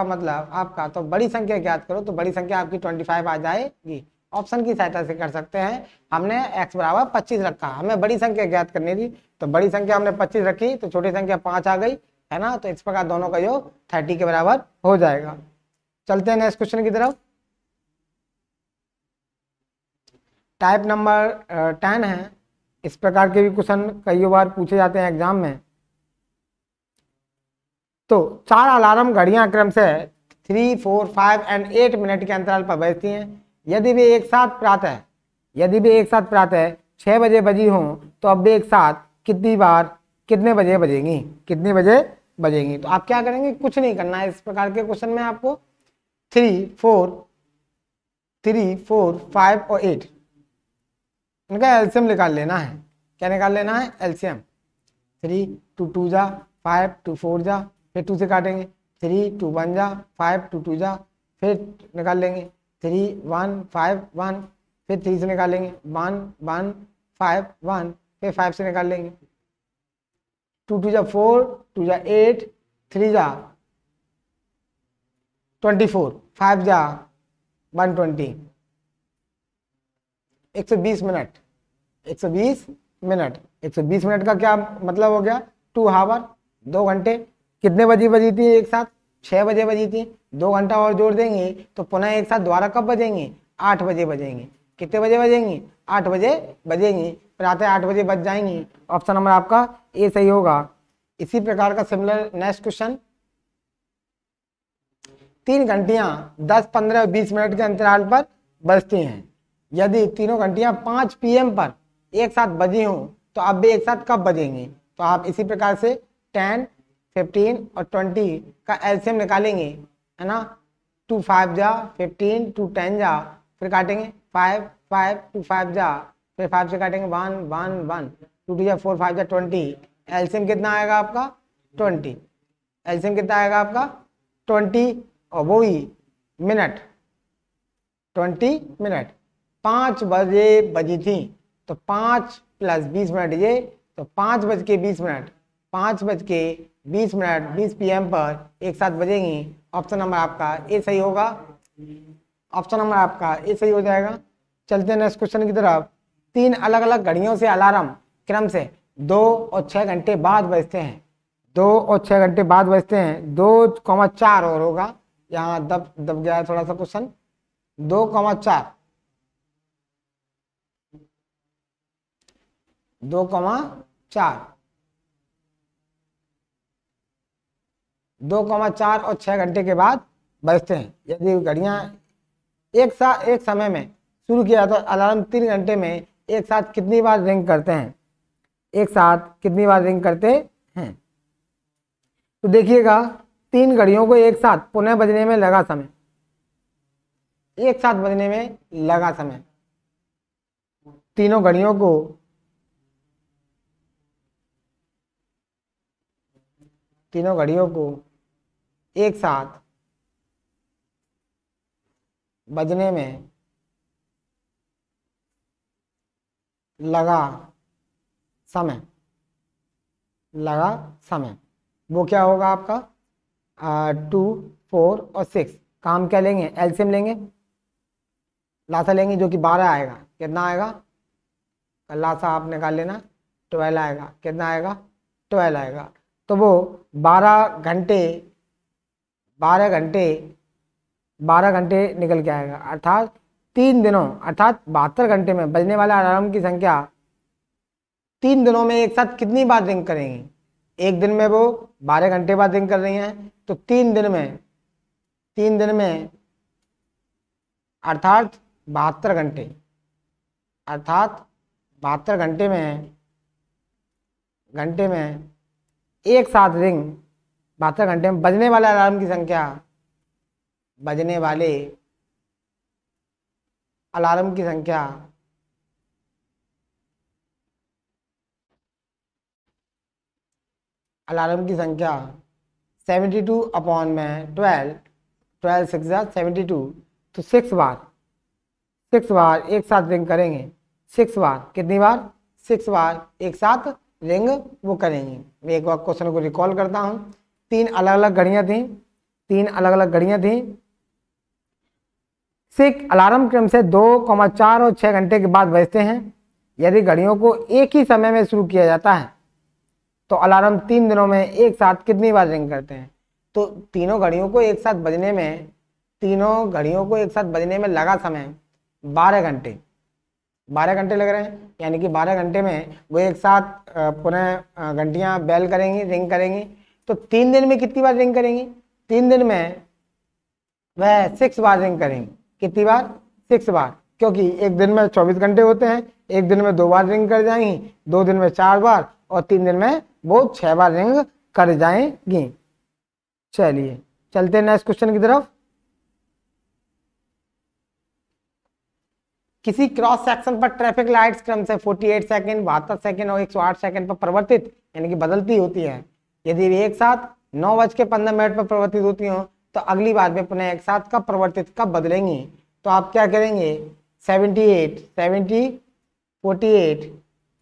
मतलब आपका तो बड़ी संख्या ज्ञात करो, तो बड़ी संख्या आपकी 25 आ जाएगी। ऑप्शन की सहायता से कर सकते हैं। हमने x बराबर 25 रखा, हमें बड़ी संख्या ज्ञात करनी थी, तो बड़ी संख्या हमने 25 रखी तो छोटी संख्या 5 आ गई, है ना। तो इस प्रकार दोनों का योग 30 के बराबर हो जाएगा। चलते हैं नेक्स्ट क्वेश्चन की तरफ। टाइप नंबर 10 है। इस प्रकार के भी क्वेश्चन कई बार पूछे जाते हैं एग्जाम में। तो 4 अलार्म घड़ियां क्रम से 3, 4, 5 और 8 मिनट के अंतराल पर बजती हैं। यदि वे एक साथ प्रातः 6 बजे बजी हों तो अब वे एक साथ कितने बजे बजेंगी। तो आप क्या करेंगे, कुछ नहीं करना है। इस प्रकार के क्वेश्चन में आपको 3, 4, 5 और 8 इनका एलसीएम निकाल लेना है। क्या निकाल लेना है, एलसीएम। 3 2 2 जा 5 2 4 जा, फिर 2 से काटेंगे, 3 2 1 जा 5 2 2 जा, फिर निकाल लेंगे 3 1 5 1, फिर 3 से निकालेंगे 1 1 5 1, फिर 5 से निकाल लेंगे 2 2 जा 4, 2 जा 8, 3 जा 24, 5 जा 120, 120 मिनट, 120 मिनट। 120 मिनट का क्या मतलब हो गया? 2 आवर, 2 घंटे। कितने बजे बजी थी एक साथ? 6 बजे बजी थी। 2 घंटा और जोड़ देंगे तो पुनः एक साथ दोबारा कब बजेंगे? 8 बजे बजेंगे। कितने बजे बजेंगे? 8 बजे बजेंगे। फिर आते 8 बजे बज जाएंगे। ऑप्शन नंबर आपका ए सही होगा। इसी प्रकार का सिमिलर नेक्स्ट क्वेश्चन, 3 घंटियां 10, 15 और 20 मिनट के अंतराल पर बजती हैं। यदि तीनों घंटियां 5 PM पर एक साथ बजी हों तो अब भी एक साथ कब बजेंगी? तो आप इसी प्रकार से 10, 15 और 20 का एलसीएम निकालेंगे, है ना। 2 5 जा 15, 2 10 जा, फिर काटेंगे 5 5, 2 5 जा, फिर 5 से काटेंगे 1 1 1, 2 2 जा 4, 5 जा 20। एलसीएम कितना आएगा आपका? 20। एलसीएम कितना आएगा आपका? 20 और वो ही मिनट, 20 मिनट। 5 बजे बजी थी तो 5 + 20 मिनट ये, तो 5 बज के 20 मिनट, 5 बज के 20 मिनट 20 PM पर एक साथ बजेंगी। ऑप्शन नंबर आपका ए सही होगा। ऑप्शन नंबर आपका ए सही हो जाएगा। चलते हैं नेक्स्ट क्वेश्चन की तरफ। 3 अलग अलग घड़ियों से अलार्म क्रम से 2 और 6 घंटे बाद बजते हैं। 2 और 6 घंटे बाद बजते हैं। 2,4 और होगा, यहाँ दब गया है थोड़ा सा क्वेश्चन। 2,4, 2,4, 2,4 और 6 घंटे के बाद बजते हैं। यदि घड़ियां एक समय में शुरू किया तो अलार्म 3 घंटे में एक साथ कितनी बार रिंग करते हैं? एक साथ कितनी बार रिंग करते हैं? तो देखिएगा, 3 घड़ियों को एक साथ पुनः बजने में लगा समय, एक साथ बजने में लगा समय, तीनों घड़ियों को एक साथ बजने में लगा समय, वो क्या होगा आपका? 2 4 और 6। काम क्या लेंगे? एलसीएम लेंगे, लासा लेंगे, जो कि 12 आएगा। कितना आएगा? लासा आप निकाल लेना, 12 आएगा। कितना आएगा? 12 आएगा। तो वो 12 घंटे 12 घंटे निकल के आएगा, अर्थात 3 दिनों अर्थात 72 घंटे में बजने वाले अलार्म की संख्या 3 दिनों में एक साथ कितनी बार रिंग करेंगी? एक दिन में वो 12 घंटे बाद रिंग कर रही हैं, तो 3 दिन में अर्थात 72 घंटे, अर्थात 72 घंटे में एक साथ रिंग, 72 घंटे में बजने वाले अलार्म की संख्या, बजने वाले अलार्म की संख्या अलार्म की संख्या 72 अपॉन में 12, 12 6 72, तो 6 बार एक साथ रिंग करेंगे। 6 बार, कितनी बार? 6 बार एक साथ रिंग वो करेंगे। मैं एक बार क्वेश्चन को रिकॉल करता हूँ। 3 अलग अलग घड़ियां थी। 6 अलार्म क्रम से 2, 4 और 6 घंटे के बाद बजते हैं। यदि घड़ियों को एक ही समय में शुरू किया जाता है तो अलार्म 3 दिनों में एक साथ कितनी बार रिंग करते हैं? तो तीनों घड़ियों को एक साथ बजने में लगा समय 12 घंटे, 12 घंटे लग रहे हैं। यानी कि 12 घंटे में वो एक साथ पुनः घंटियां बेल करेंगी, रिंग करेंगी। तो 3 दिन में कितनी बार रिंग करेंगी? 3 दिन में वह 6 बार रिंग करेंगी। कितनी बार? 6 बार, क्योंकि एक दिन में 24 घंटे होते हैं। एक दिन में 2 बार रिंग कर जाएंगी, 2 दिन में 4 बार और 3 दिन में वो 6 बार रिंग कर जाएंगी। चलिए चलते हैं नेक्स्ट क्वेश्चन की तरफ। किसी क्रॉस सेक्शन पर ट्रैफिक लाइट्स क्रम से 48 सेकंड, 72 सेकंड और 108 सेकंड पर परिवर्तित यानी कि बदलती होती है। यदि वे एक साथ 9:15 पर परिवर्तित होती हो तो अगली बार वे पुनः एक साथ कब परिवर्तित, कब बदलेंगी? तो आप क्या करेंगे? 78, 70, 48,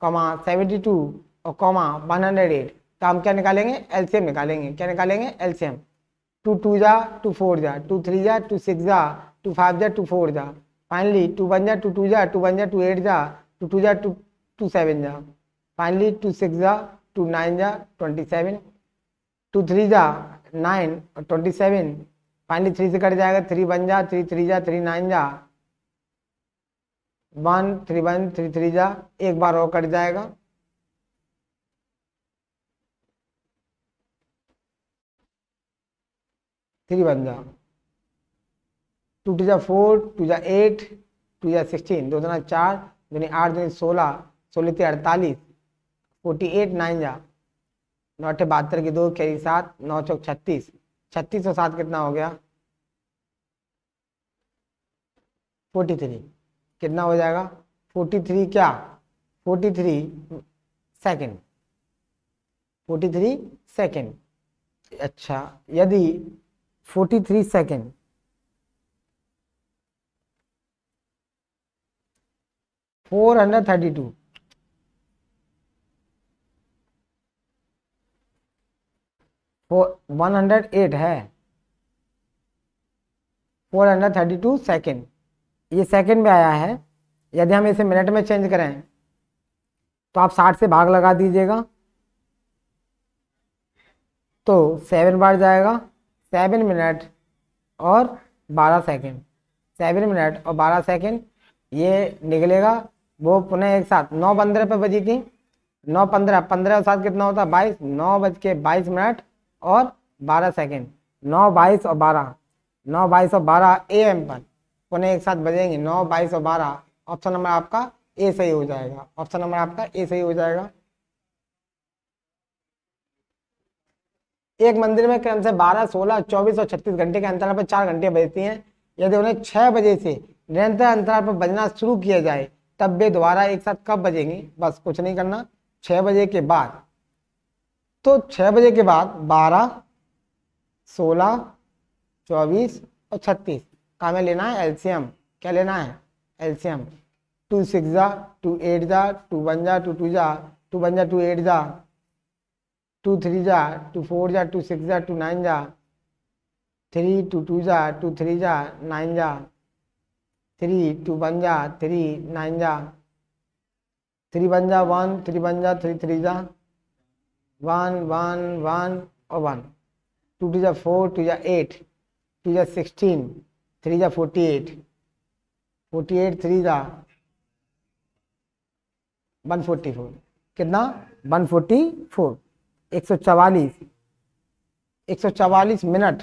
72 और 108 तो हम क्या निकालेंगे, एलसीएम निकालेंगे। क्या निकालेंगे, एलसीएम। 2 2 जा 2 4 जा 2 3 जा 2 6 जा 2 5 जा 2 4 जा, फाइनली 2 1 जा 2 2 जा 2 1 जा 2 8 जा 2 2 जा 2 2 7 जा, फाइनली 2 6 जा 2 9 जा 27, 2 3 जा 9 और 27, फाइनली 3 से कट जाएगा, 3 1 जा 3 3 जा 3 9 जा 1 3 1 3 3 जा, एक बार और कट जाएगा, 3 1 जा 2 2 जा 4 2 जा 8 2 जा 16, 2 दूना 4 दूनी 8 दूनी 16 16 3 48, 48 9 जा 9 8 72 की 2 कैरी 7 9 चौक 36, 36 और 7 कितना हो गया, 43। कितना हो जाएगा, 43 क्या, 43 सेकेंड, 43 सेकेंड। अच्छा, यदि 43 सेकेंड 432 108 है, 432 सेकेंड, ये सेकेंड में आया है। यदि हम इसे मिनट में चेंज करें तो आप 60 से भाग लगा दीजिएगा, तो 7 बार जाएगा, 7 मिनट और 12 सेकेंड, 7 मिनट और 12 सेकेंड ये निकलेगा। वो पुनः एक साथ 9:15 पे बजी थी, 9:15 15 और 7 कितना होता है, 22, 9:22 और 12 सेकेंड, 9 22 और 12, 9 22 और 12 AM पर पुनः एक साथ बजेंगे, 9 22 और 12। ऑप्शन नंबर आपका ए सही हो जाएगा, ऑप्शन नंबर आपका ए सही हो जाएगा। एक मंदिर में क्रम से 12 16 24 और 36 घंटे के अंतराल पर 4 घंटे बजती हैं। यदि उन्हें 6 बजे से निरंतर अंतराल पर बजना शुरू किया जाए तब वे दोबारा एक साथ कब बजेंगी, बस कुछ नहीं करना, 6 बजे के बाद। तो 6 बजे के बाद 12 16 24 और 36 का हमें लेना है एलसीएम। क्या लेना है, एलसीएम। 2 6 जा 2 8 जा 2 1 जा 2 2 जा 2 1 जा 2 8 जा 2 3 जा 2 4 जा 2 6 जा 2 9 जा 3 2 2 जा 2 3 जा 9 जा 3 2 1 जा 3 9 जा 3 1 जा 1 3 1 जा 3 3 जा 1 1 1 और 1, 2 2 जा 4 2 जा 8 2 जा 16 3 जा 48 48 3 जा 144, कितना 144, 144 मिनट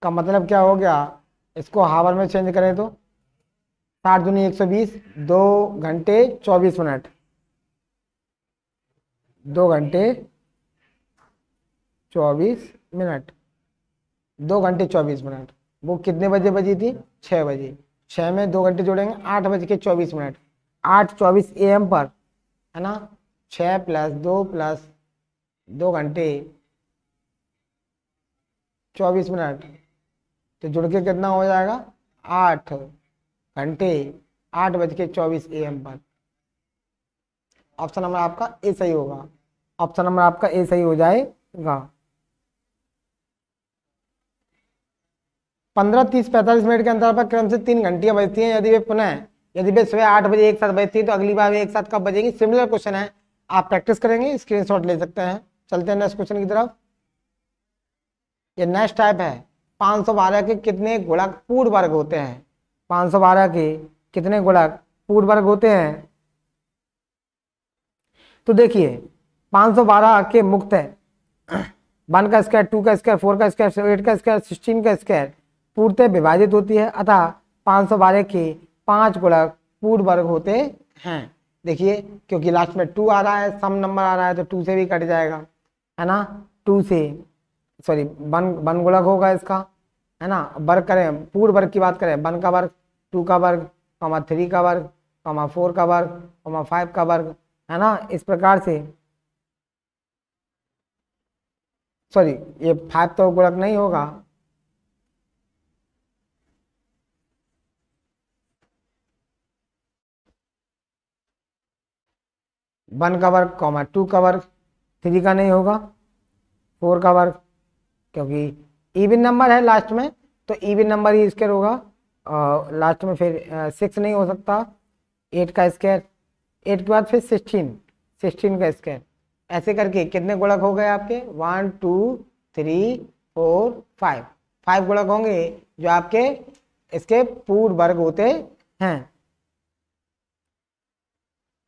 का मतलब क्या हो गया, इसको हावर में चेंज करें तो 60 दूनी 120, 2 घंटे 24 मिनट, 2 घंटे 24 मिनट, 2 घंटे 24 मिनट। वो कितने बजे बजी थी, 6 बजे। 6 में 2 घंटे जोड़ेंगे, 8 बज के 24 मिनट, 8:24 AM पर, है ना। 6 + 2 + 2 घंटे 24 मिनट, तो जुड़ के कितना हो जाएगा, 8 घंटे 8 बज के 24 AM पर। ऑप्शन नंबर आपका ए सही होगा, ऑप्शन नंबर आपका ए सही हो जाएगा। 15 30 45 मिनट के अंतराल पर क्रम से 3 घंटियां बजती हैं। यदि वे सुबह 8 बजे एक साथ बजती है तो अगली बार वे एक साथ कब बजेंगी। सिमिलर क्वेश्चन है, आप प्रैक्टिस करेंगे, स्क्रीनशॉट ले सकते हैं। चलते हैं नेक्स्ट क्वेश्चन की तरफ। ये नेक्स्ट टाइप है, 512 के कितने गुणक पूर्ण वर्ग होते हैं। 512 के कितने गुणक पूर्ण वर्ग होते हैं। तो देखिए 512 के मुक्त है 1 का स्क्वायर 2 का स्क्वायर 4 का स्क्वायर 8 का स्क्वायर 16 का स्क्वायर पूर्णतः विभाजित होती है, अतः 512 के 5 गुणक पूर्ण वर्ग होते हैं। देखिए क्योंकि लास्ट में 2 आ रहा है, सम नंबर आ रहा है, तो 2 से भी कट जाएगा, है ना। 2 से सॉरी 1 गुणक होगा इसका, है ना। वर्ग करें, पूर्ण वर्ग की बात करें, 1 का वर्ग 2 का वर्ग 3 का वर्ग 4 का वर्ग 5 का वर्ग, है ना। इस प्रकार से सॉरी ये 5 तो गुणक नहीं होगा, वन का वर्ग 2 का वर्ग 3 का नहीं होगा, 4 का वर्ग, क्योंकि इवन नंबर है लास्ट में, तो इवन नंबर ही स्क्वायर होगा, और लास्ट में फिर 6 नहीं हो सकता। 8 का स्क्वायर, 8 के बाद फिर 16 का स्क्वायर, ऐसे करके कितने गुणक हो गए आपके? 1 2 3 4 5, 5 गुणक होंगे जो आपके इसके पूर्ण वर्ग होते हैं,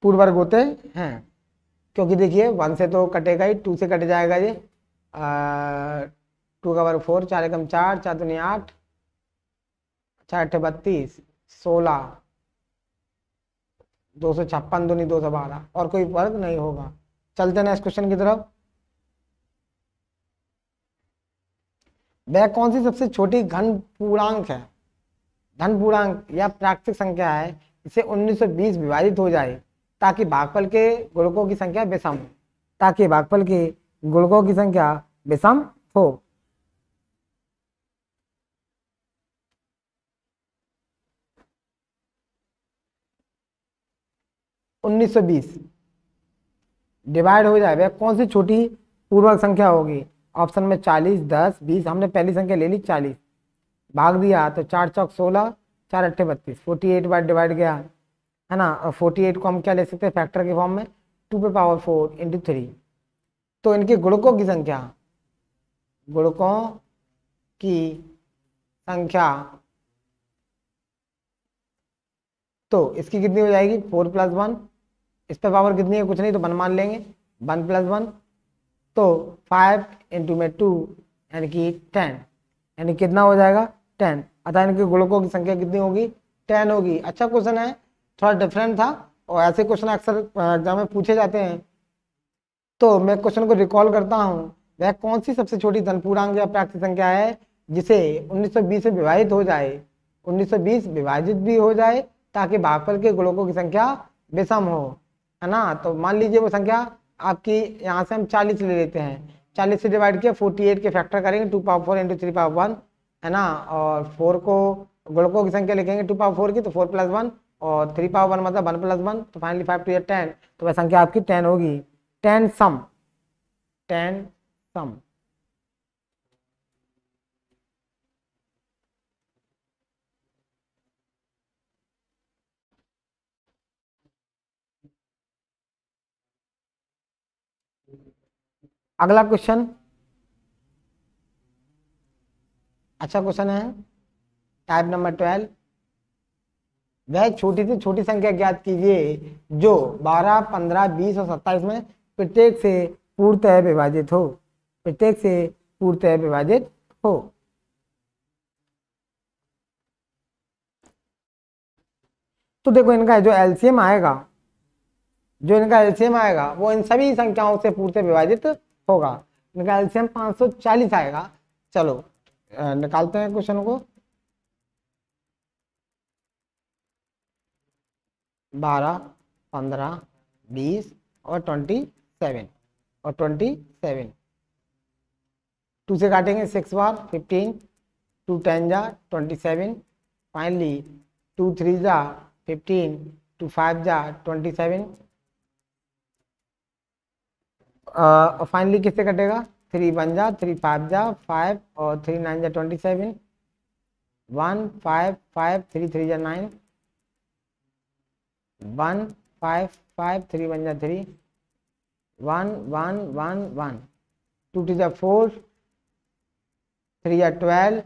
पूर्ण वर्ग होते हैं। क्योंकि देखिए 1 से तो कटेगा ही, 2 से कट जाएगा ये, 2 का वर्ग 4, 4 एकम 4, 4 दूनी 8, 4 अट्ठे 32, 16, 256 दूनी 212, और कोई वर्ग नहीं होगा। चलते हैं नेक्स्ट क्वेश्चन की तरफ। वह कौन सी सबसे छोटी घन पूर्णांक है, धन पूर्णांक या प्राकृतिक संख्या है इसे 1920 विभाजित हो जाए ताकि भागफल के गुणकों की संख्या विषम हो, ताकि भागफल के गुणकों की संख्या विषम हो। उन्नीस सौ बीस डिवाइड हो जाए वह कौन सी छोटी पूर्वक संख्या होगी? ऑप्शन में 40, 10, 20, हमने पहली संख्या ले ली 40, भाग दिया तो 4 चौक 16, 4 अट्ठे 32, 48 बार डिवाइड गया है ना, और 48 को हम क्या ले सकते हैं? फैक्टर के फॉर्म में, 2 पे पावर 4 इंटू 3। तो इनके गुणकों की संख्या, गुणकों की संख्या, तो इसकी कितनी हो जाएगी? 4 + 1, इस पे पावर कितनी है? कुछ नहीं, तो 1 मान लेंगे, 1 + 1, तो 5 इंटू में 2 यानी कि 10, यानी कितना हो जाएगा? 10। अतः इनके गुणकों की संख्या कितनी होगी? 10 होगी। अच्छा क्वेश्चन है, थोड़ा डिफरेंट था, और ऐसे क्वेश्चन अक्सर एग्जाम में पूछे जाते हैं। तो मैं क्वेश्चन को रिकॉल करता हूँ, वह कौन सी सबसे छोटी धन पूर्णांक या प्राकृतिक संख्या है जिसे 1920 से विभाजित हो जाए, 1920 विभाजित भी हो जाए ताकि भागफल के गुणकों की संख्या विषम हो, है ना। तो मान लीजिए वो संख्या आपकी, यहाँ से हम 40 ले लेते हैं, 40 से डिवाइड किया, 48 के फैक्टर करेंगे, 2 पावर 4 इंटू 3 पावर 1, है ना, और 4 को गुणकों की संख्या लिखेंगे 2 पावर 4 की, तो 4 + 1, और 3 पावर 1 मतलब 1 + 1, तो फाइनली 5 2 10, तो वह संख्या आपकी 10 होगी। 10 सम, 10 सम। अगला क्वेश्चन, अच्छा क्वेश्चन है, टाइप नंबर 12। वह छोटी से छोटी संख्या ज्ञात कीजिए जो 12, 15, 20 और 27 में प्रत्येक से पूर्णतः विभाजित हो, प्रत्येक से पूर्णतः विभाजित हो। तो देखो इनका जो एलसीएम आएगा, जो इनका एलसीएम आएगा वो इन सभी संख्याओं से पूर्णतः विभाजित होगा। इनका एलसीएम 540 आएगा। चलो निकालते हैं क्वेश्चन को। 12, 15, 20 और 27, और 27 2 से काटेंगे 6 बार 15, 2 10 जा 27, फाइनली 2 3 जा 15, 2 5 जा 27, और फाइनली किससे कटेगा? 3 1 जा 3 5 जा 5, और 3 9 जा 27, 1 5 5 3 3 जा 9, 1 5 5 3 1 जा 3, 1 1 1 1, 2 2 जा 4, 3 जा 12,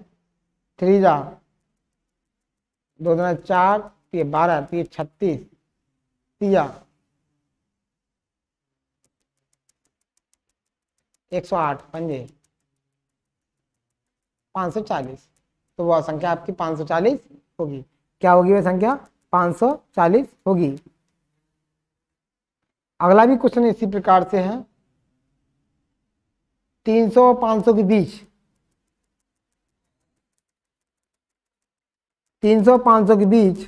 3 जा 2 2 4, 3 12, 3 36, 3 108 पंजे 540। तो वह संख्या आपकी 540 होगी। क्या होगी वह संख्या? 540 होगी। अगला भी क्वेश्चन इसी प्रकार से है। 300 और 500 के बीच, 300 और 500 के बीच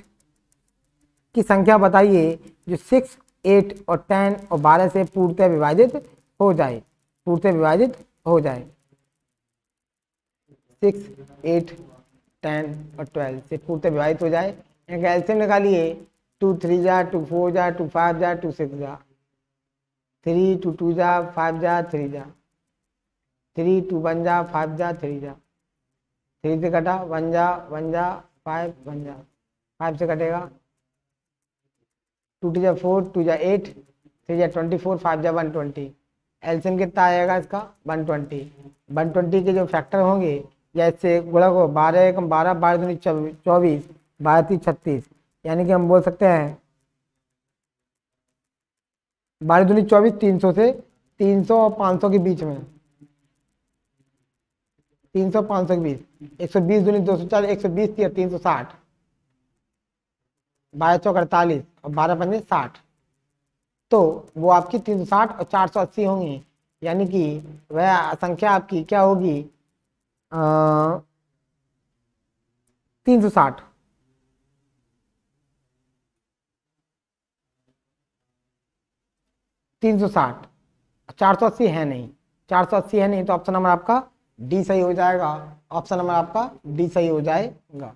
की संख्या बताइए जो 6, 8 और 10 और 12 से पूर्णतः विभाजित हो जाए, पूर्णतः विभाजित हो जाए। 6, 8, 10 और 12 से पूर्णतः विभाजित हो जाए। इनका एलसीएम निकालिए, 2 3 जा 2 4 जा 2 5 जा 2 6 जा, 3 2 2 जा 5 जा 3 जा 3 2 1 जा 5 जा 3 जा 3 से कटा 1 जा 1 जा 5 1 जा 5 से कटेगा 2 2 जा 4 2 जा 8 3 जा 24 5 जा 120। एलसीएम कितना आएगा इसका 120। 120 के जो फैक्टर होंगे या इससे गुणा को 12 एकम 12 12 दूनी 24 12 तीन 36, यानी कि हम बोल सकते हैं 12 दूनी 24 300 से 300 और 500 के बीच में 300 500 के बीच 120 दूनी 240 120 या 360 12 चौक 48 और 12 पंजे 60, तो वो आपकी 360 और 480 होंगी, यानी कि वह संख्या आपकी क्या होगी 360। तीन सौ साठ 480 है नहीं, 480 है नहीं, तो ऑप्शन नंबर आपका डी सही हो जाएगा। ऑप्शन नंबर आपका डी सही हो जाएगा।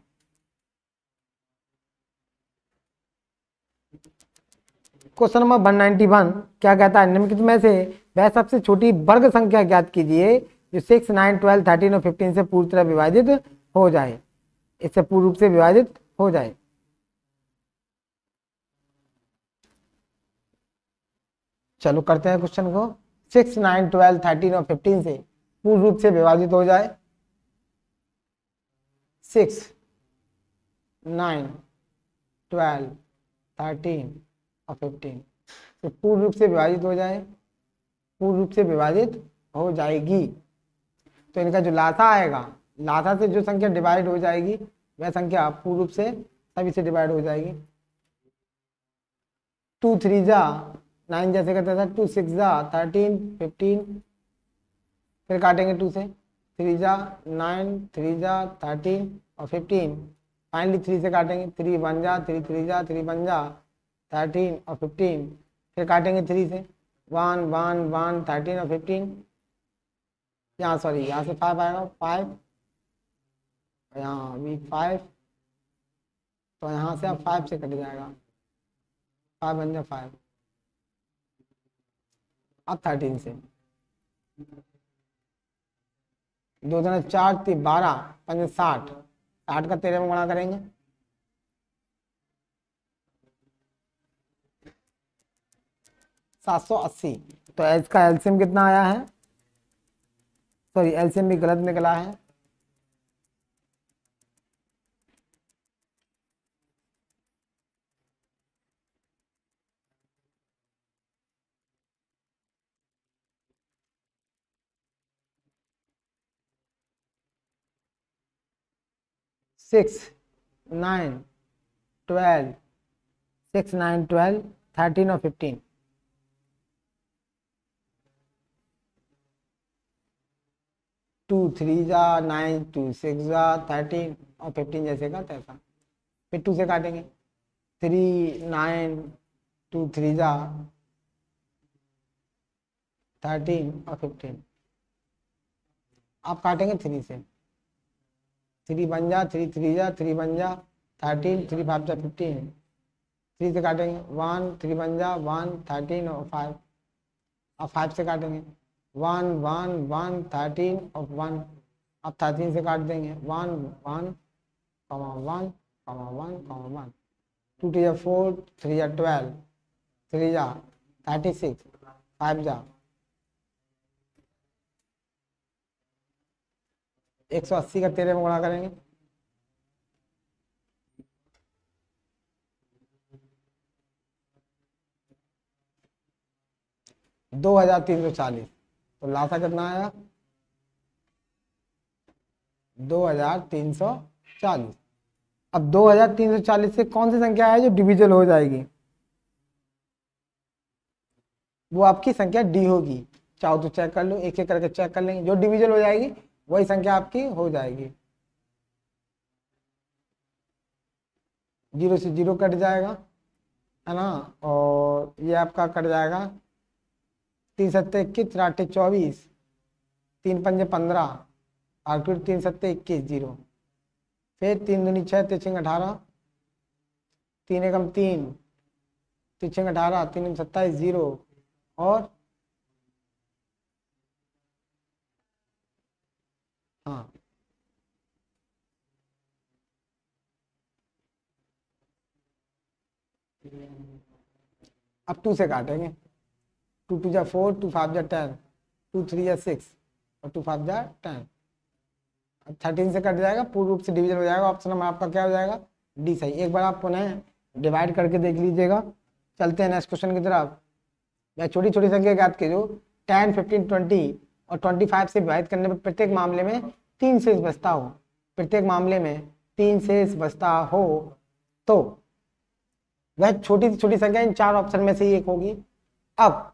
क्वेश्चन नंबर 191 क्या कहता है, निम्नलिखित में से वह सबसे छोटी वर्ग संख्या ज्ञात कीजिए जो 6 9 12 13 और 15 से पूरी तरह विभाजित हो जाए, इससे पूर्ण रूप से विभाजित हो जाए। चलो करते हैं क्वेश्चन को। 6 9 12 13 और 15 से पूर्ण रूप से विभाजित हो जाए। 6 9 12 13 और 15 तो पूर्ण रूप से विभाजित हो जाए, पूर्ण रूप से विभाजित हो जाएगी। तो इनका जो लासा आएगा, लासा से जो संख्या डिवाइड हो जाएगी वह संख्या पूर्ण रूप से सभी से डिवाइड हो जाएगी। 2 3 जा 9 जैसे करता था, 2 6 जा 13 15, फिर काटेंगे 2 से, 3 जा 9 3 जा 13 और 15, फाइनली 3 से काटेंगे, 3 1 जा 3 3 जा 3 1 जा 13 और 15, फिर काटेंगे 3 से 1 1 1 13 और 15, यहाँ सॉरी यहाँ से 5 आएगा 5, यहाँ भी 5, तो यहाँ से अब 5 से कट जाएगा, 5 बन जाए 5, अब 13 से 2 दिन 4 3 12 5 60, 60 का 13 में गुणा करेंगे, 780। तो इसका एलसीएम कितना आया है, सॉरी एलसीएम भी गलत निकला है, सिक्स 9 12 6 9 12 13 और 15, 2 3 जा 9 2 6 जा 13 और 15 जैसे का तैसा, फिर 2 से काटेंगे, 3 9 2 3 जा 13 और 15, आप काटेंगे 3 से, 3 बन जा 3 3 जा 3 बन जा 13 3 5 जा 15, 3 से काटेंगे 1 3 बन जा 1 13 और 5, अब 5 से काटेंगे 1 1 1 13 और 1, अब 13 से काट देंगे 1 1 1 1 1, 2 2 जा 4 3 जा 12 3 जा 36 5 जा 180 का 13 में गुणा करेंगे, 2340। तो लासा कितना आया 2340। अब 2340 से कौन सी संख्या है जो डिविजल हो जाएगी, वो आपकी संख्या डी होगी। चाहो तो चेक कर लो, एक एक करके चेक कर लेंगे, जो डिविजल हो जाएगी वही संख्या आपकी हो जाएगी। 0 से 0 कट जाएगा है ना, और ये आपका कट जाएगा 3 7 21 4 8 24 3 5 15 और फिर 3 7 21 0, फिर 3 दूनी 6 3 6 18 3 एकम 3 3 6 18 3 27 0 और हाँ अब 2 से काटेंगे। 2 2 जा 4, 2 5 जा 10, 2 3 जा 6 और 2 5 जा 10। अब 13 से कट जाएगा, पूर्ण रूप से डिवीजन हो जाएगा। ऑप्शन नंबर आपका क्या हो जाएगा? डी सही। एक बार आप पुनः डिवाइड करके देख लीजिएगा। चलते हैं नेक्स्ट क्वेश्चन की तरफ। मैं छोटी छोटी संख्या ज्ञात कीजिए। 10, 15, 20 और 25 से विभाजित करने पर प्रत्येक मामले में 3 शेष बचता हो। प्रत्येक मामले में 3 शेष बचता हो तो वह छोटी से छोटी संख्या इन 4 ऑप्शन में से ही एक होगी। अब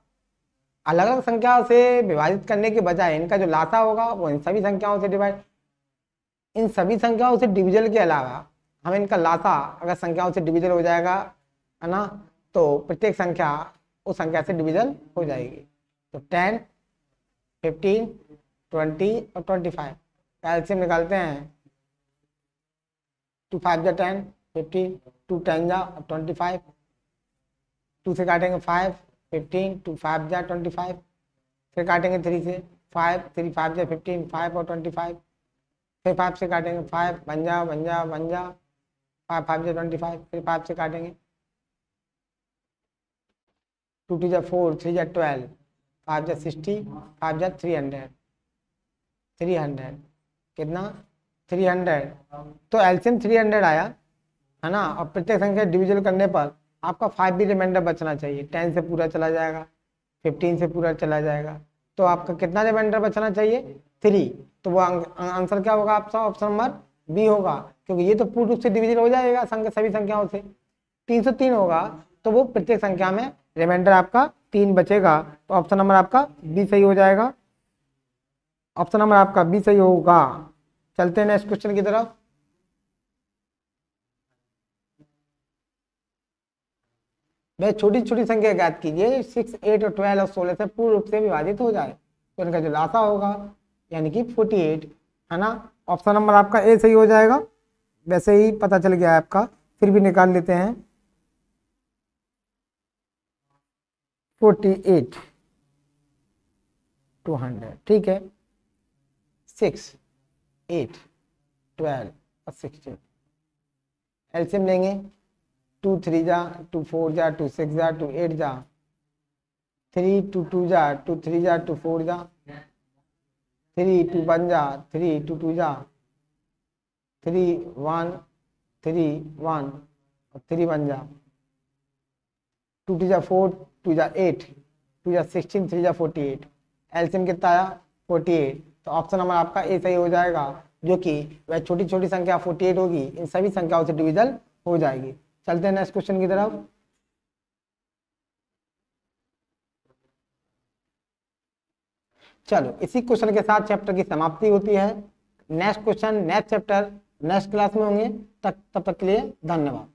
अलग अलग संख्याओं से विभाजित करने के बजाय इनका जो लासा होगा वो इन सभी संख्याओं से इन सभी संख्याओं से डिविजन के अलावा हम इनका लासा अगर संख्याओं से डिविजन हो जाएगा, है ना, तो प्रत्येक संख्या उस संख्या से डिविजन हो जाएगी। तो 10, 15, 20 और 25 का एलसीएम निकालते हैं। 2 5 जा 10, 15, 2 10 जा 25, 2 से काटेंगे 5, 15, 2 5 जा 25, फिर काटेंगे 3 से 5, 3 5 जा 15, 5 और 25, फिर 5 से काटेंगे 5, बन जा 5 5 जा 25, फिर 5 से काटेंगे 2 2 जा 4, 3 जा 12, 5 जा 60, 5 जा 300 कितना 300। तो एलसीएम 300 आया, है ना। और प्रत्येक संख्या डिविजन करने पर आपका 5 भी रिमाइंडर बचना चाहिए। 10 से पूरा चला जाएगा, 15 से पूरा चला जाएगा, तो आपका कितना रिमाइंडर बचना चाहिए? 3। तो वो आंसर क्या होगा आपका? ऑप्शन नंबर बी होगा, क्योंकि ये तो पूर्ण रूप से डिविजन हो जाएगा सभी संख्याओं से। 303 होगा तो वो प्रत्येक संख्या में रिमाइंडर आपका 3 बचेगा। तो ऑप्शन नंबर आपका बी सही हो जाएगा। ऑप्शन नंबर आपका बी सही होगा। चलते हैं नेक्स्ट क्वेश्चन की तरफ। वह छोटी छोटी संख्या ज्ञात कीजिए 6, 8 और 12 और 16 से पूर्ण रूप से विभाजित हो जाए तो इनका जो लासा होगा यानी कि 48, है ना। ऑप्शन नंबर आपका ए सही हो जाएगा। वैसे ही पता चल गया है आपका, फिर भी निकाल लेते हैं। 48 200, ठीक है। 6, 8, 12 और 16 एलसीएम लेंगे। 2 3 जा 2 4 जा 2 6 जा 2 8 जा 3 2 2 जा 2 3 जा 2 4 जा 3 2 1 जा 3 2 2 जा 3 1 3 1 और 3 1 जा 2 2 जा 4 2 जा 8 2 जा 16 3 जा 48 एलसीएम कितना आया? 48। तो ऑप्शन नंबर आपका ए सही हो जाएगा, जो कि वह छोटी छोटी संख्या 48 होगी, इन सभी संख्याओं से डिविजन हो जाएगी। चलते हैं नेक्स्ट क्वेश्चन की तरफ। चलो इसी क्वेश्चन के साथ चैप्टर की समाप्ति होती है। Next question next chapter next class में होंगे। तब तक के लिए धन्यवाद।